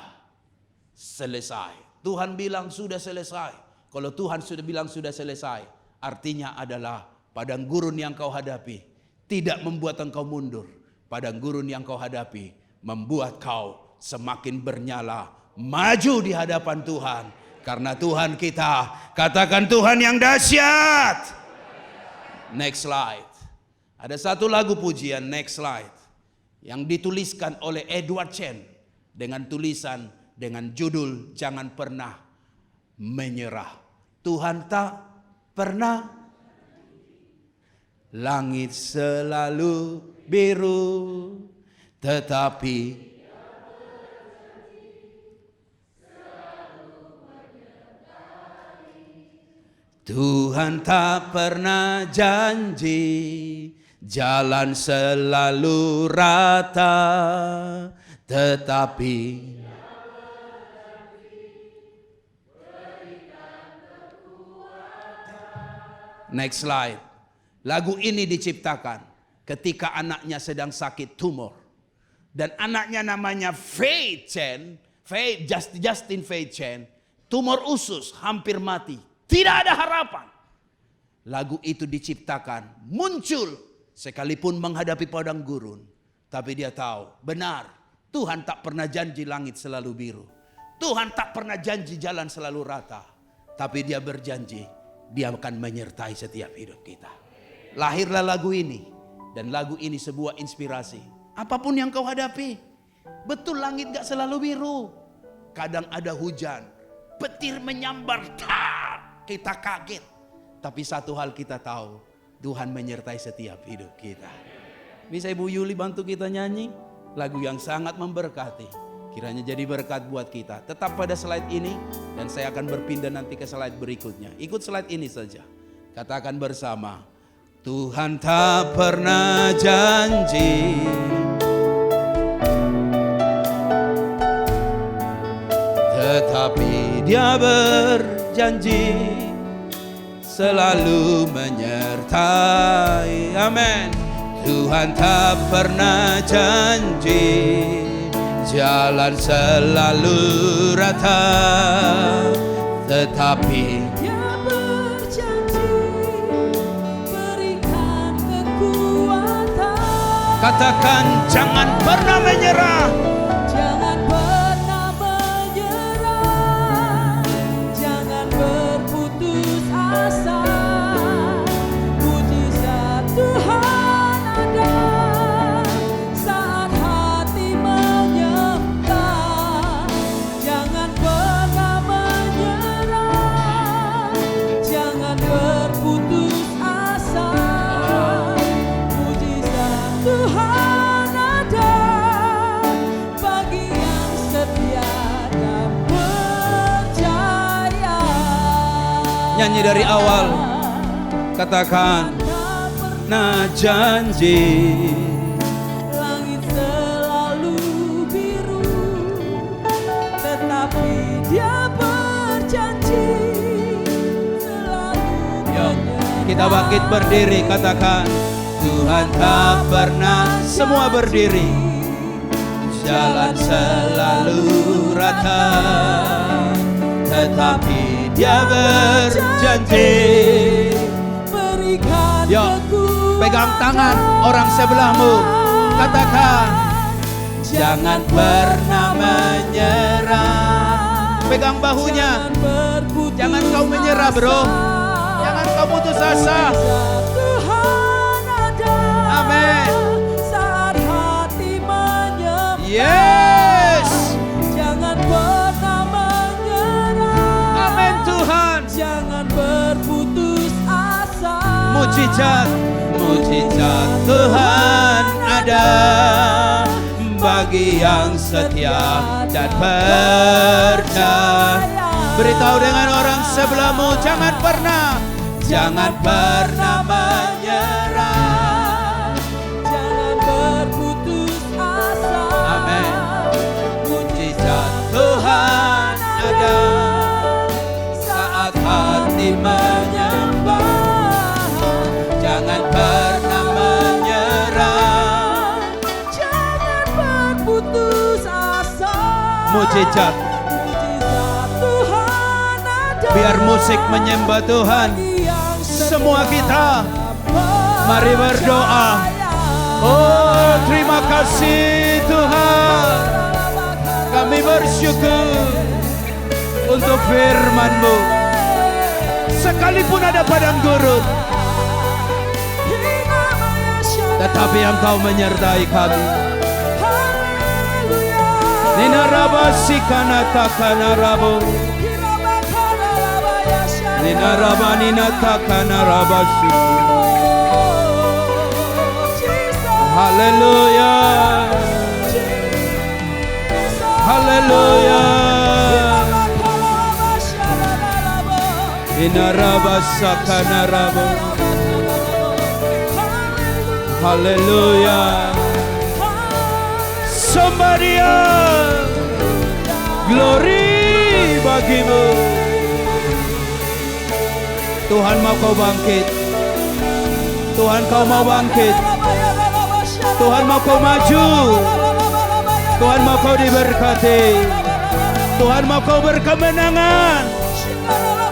selesai. Tuhan bilang sudah selesai. Kalau Tuhan sudah bilang sudah selesai, artinya adalah padang gurun yang kau hadapi tidak membuat engkau mundur. Padang gurun yang kau hadapi membuat kau semakin bernyala, maju di hadapan Tuhan. Karena Tuhan kita, katakan Tuhan yang dahsyat. Next slide. Ada satu lagu pujian, next slide, yang dituliskan oleh Edward Chen dengan tulisan dengan judul Jangan Pernah Menyerah. Tuhan tak pernah, langit selalu biru, tetapi Tuhan tak pernah janji jalan selalu rata, tetapi next slide. Lagu ini diciptakan ketika anaknya sedang sakit tumor. Dan anaknya namanya Faith Chen, Justin Faith Chen, tumor usus hampir mati. Tidak ada harapan. Lagu itu diciptakan, muncul sekalipun menghadapi padang gurun. Tapi dia tahu, benar, Tuhan tak pernah janji langit selalu biru. Tuhan tak pernah janji jalan selalu rata. Tapi dia berjanji, dia akan menyertai setiap hidup kita. Lahirlah lagu ini. Dan lagu ini sebuah inspirasi. Apapun yang kau hadapi. Betul langit gak selalu biru. Kadang ada hujan. Petir menyambar. Kita kaget. Tapi satu hal kita tahu. Tuhan menyertai setiap hidup kita. Bisa Ibu Yuli bantu kita nyanyi? Lagu yang sangat memberkati. Kiranya jadi berkat buat kita. Tetap pada slide ini. Dan saya akan berpindah nanti ke slide berikutnya. Ikut slide ini saja. Katakan bersama. Tuhan tak pernah janji tetapi Dia berjanji selalu menyertai. Amin. Tuhan tak pernah janji jalan selalu rata, tetapi Dia berjanji berikan kekuatan. katakan jangan pernah menyerah. Jangan pernah menyerah. Jangan berputus asa. Mujizat Tuhan ada saat hati menyembah. Jangan pernah menyerah. Jangan berputus asa. Nyanyi dari awal. Katakan, nah janji. Langit selalu biru, tetapi Dia berjanji selalu menyertai. Kita bangkit berdiri, katakan, Tuhan tak pernah. Semua berdiri. Jalan selalu rata, tetapi Dia berjanji. Berikan Yo, kekuatan. pegang tangan orang sebelahmu. Katakan, jangan pernah menyerah. Pegang bahunya. Jangan kau menyerah, bro. Jangan kau putus asa. Tuhan ada. Amin. Saat hati menyembah. Yes. Jangan pernah menyerah. Amin Tuhan. Jangan berputus asa. Mujizat, mujizat Tuhan ada bagi yang setia dan percaya. Beritahu dengan orang sebelahmu, jangan pernah menyerah. Jangan berputus asa. Amin. Mujizat Tuhan ada saat hati menyembah. Jangan pernah menyerah. Jangan berputus asa. Mujizat. Mujizat Tuhan ada. Biar musik menyembah Tuhan. Semua kita mari berdoa. Oh, terima kasih Tuhan. Kami bersyukur untuk firman-Mu. Sekalipun ada padang gurun, tetapi Engkau menyertai kami. Nina raba sikana takana rabo. Nina raba nina takana raba siku. Haleluya. Haleluya. Nina raba sakana rabo. Haleluya. Somebody else. Glory bagimu. Tuhan mau kau bangkit. Tuhan kau mau bangkit. Tuhan mau kau maju. Tuhan mau kau diberkati. Tuhan mau kau berkemenangan.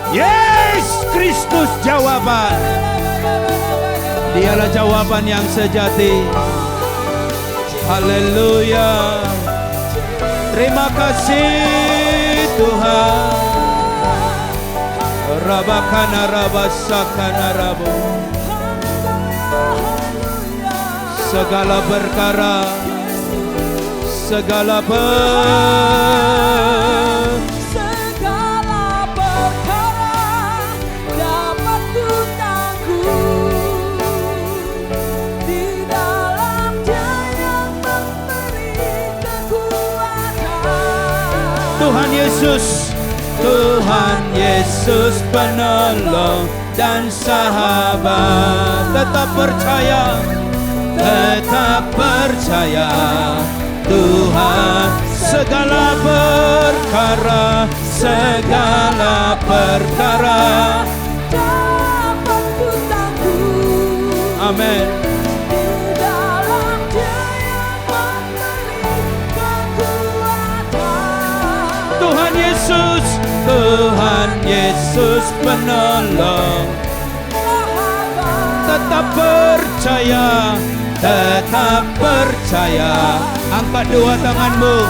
Yes, Kristus jawaban. Dialah jawaban yang sejati. Haleluya. Terima kasih Tuhan. Rabakana rabasakana rabu. Segala perkara, segala perkara dapat ku tanggung di dalam Dia yang memberi kekuatan. Tuhan Yesus, Tuhan Yesus penolong dan sahabat. Tetap percaya, tetap percaya. Tuhan segala perkara, segala perkara dapat ku tanggung. Amin. Di dalam Dia yang memberi kekuatan. Tuhan Yesus, Tuhan Yesus penolong. Tetap percaya, tetap percaya. Angkat dua tanganmu,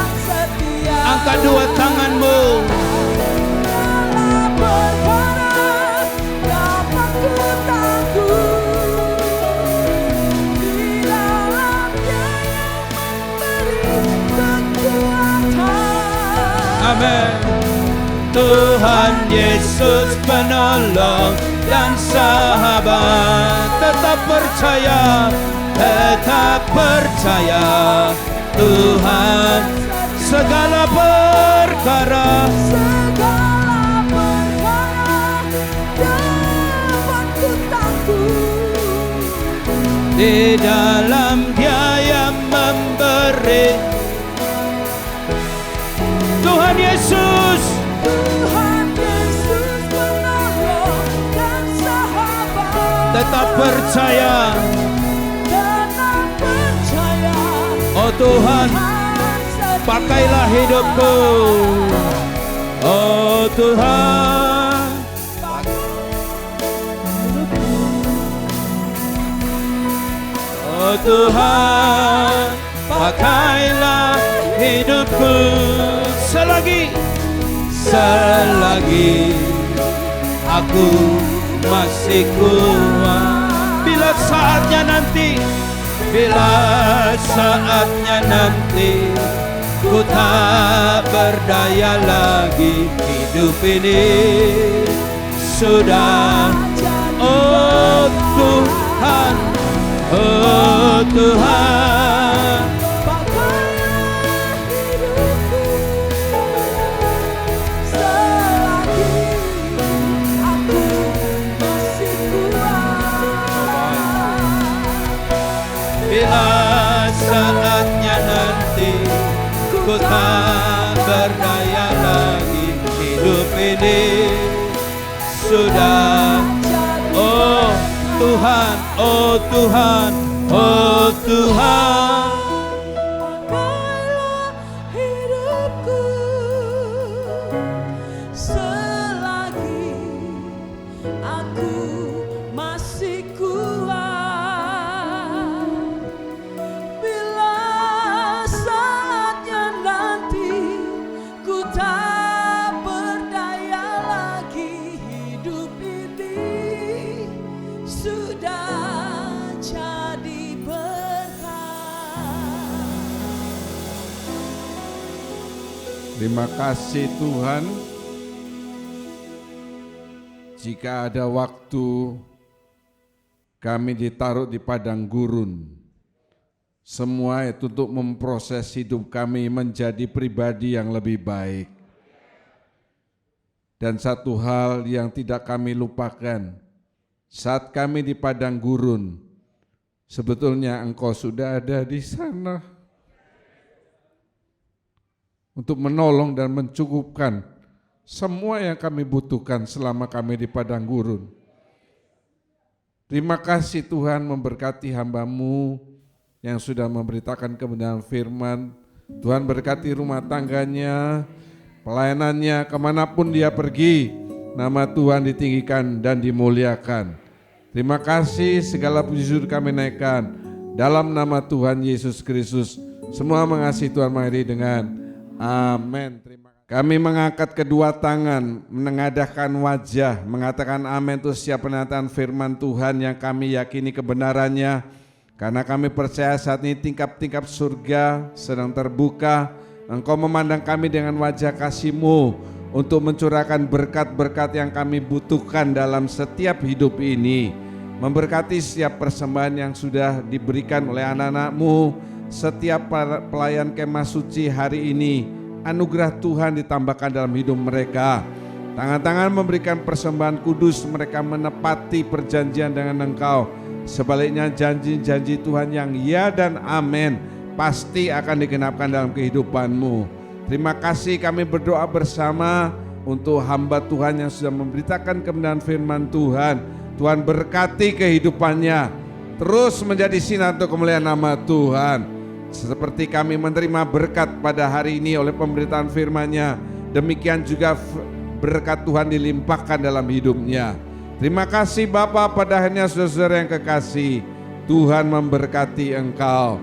angkat dua tanganmu. Segala perkara dapat ku tanggung. Di dalam Dia yang memberi kekuatan. Amin. Tuhan Yesus penolong dan sahabat. Tetap percaya, tetap percaya. Tuhan segala perkara, Segala perkara di dalam Dia yang memberi. Tuhan Yesus, Tuhan Yesus penolong dan sahabat. tetap percaya. Tetap percaya. Oh Tuhan, pakailah hidupku. Oh Tuhan, oh Tuhan, pakailah hidupku. Selagi aku masih kuat. Bila saatnya nanti ku tak berdaya lagi, hidup ini sudah. Oh Tuhan, oh Tuhan, pakailah hidupku selagi aku masih kuat. bila saatnya nanti ku tak berdaya lagi, hidup ini sudah. Oh Tuhan, oh Tuhan, oh Tuhan, Pakailah hidupku selagi aku masih kuat. Bila saatnya nanti ku tak berdaya lagi, hidup ini sudah jadi berkah. Terima kasih Tuhan. Jika ada waktu kami ditaruh di padang gurun, semua itu untuk memproses hidup kami menjadi pribadi yang lebih baik. Dan satu hal yang tidak kami lupakan, saat kami di padang gurun, sebetulnya Engkau sudah ada di sana untuk menolong dan mencukupkan semua yang kami butuhkan selama kami di padang gurun. Terima kasih Tuhan memberkati hamba-Mu yang sudah memberitakan kebenaran firman. Tuhan berkati rumah tangganya, pelayanannya, kemanapun dia pergi, nama Tuhan ditinggikan dan dimuliakan. Terima kasih, segala puji syukur kami naikkan dalam nama Tuhan Yesus Kristus. Semua mengasihi Tuhan mengakhiri dengan amin. Terima kasih. Kami mengangkat kedua tangan, menengadahkan wajah, mengatakan amin untuk setiap pernyataan firman Tuhan yang kami yakini kebenarannya. Karena kami percaya saat ini tingkap-tingkap surga sedang terbuka. Engkau memandang kami dengan wajah kasih-Mu untuk mencurahkan berkat-berkat yang kami butuhkan dalam setiap hidup ini. Memberkati setiap persembahan yang sudah diberikan oleh anak-anak-Mu, setiap pelayan kemah suci hari ini, anugerah Tuhan ditambahkan dalam hidup mereka. Tangan-tangan memberikan persembahan kudus, mereka menepati perjanjian dengan Engkau. Sebaliknya janji-janji Tuhan yang ya dan amin pasti akan digenapkan dalam kehidupan-Mu. Terima kasih, kami berdoa bersama untuk hamba Tuhan yang sudah memberitakan kebenaran firman Tuhan. Tuhan berkati kehidupannya, terus menjadi sinar untuk kemuliaan nama Tuhan. Seperti kami menerima berkat pada hari ini oleh pemberitaan firman-Nya, demikian juga berkat Tuhan dilimpahkan dalam hidupnya. Terima kasih Bapa, pada akhirnya saudara-saudara yang kekasih, Tuhan memberkati engkau,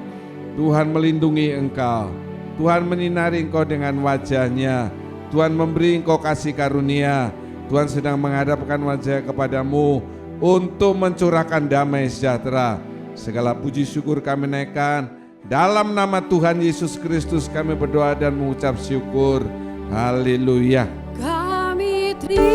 Tuhan melindungi engkau, Tuhan menyinari engkau dengan wajah-Nya, Tuhan memberi engkau kasih karunia, Tuhan sedang menghadapkan wajah kepadamu untuk mencurahkan damai sejahtera. Segala puji syukur kami naikkan, dalam nama Tuhan Yesus Kristus kami berdoa dan mengucap syukur. Haleluya. Kami terima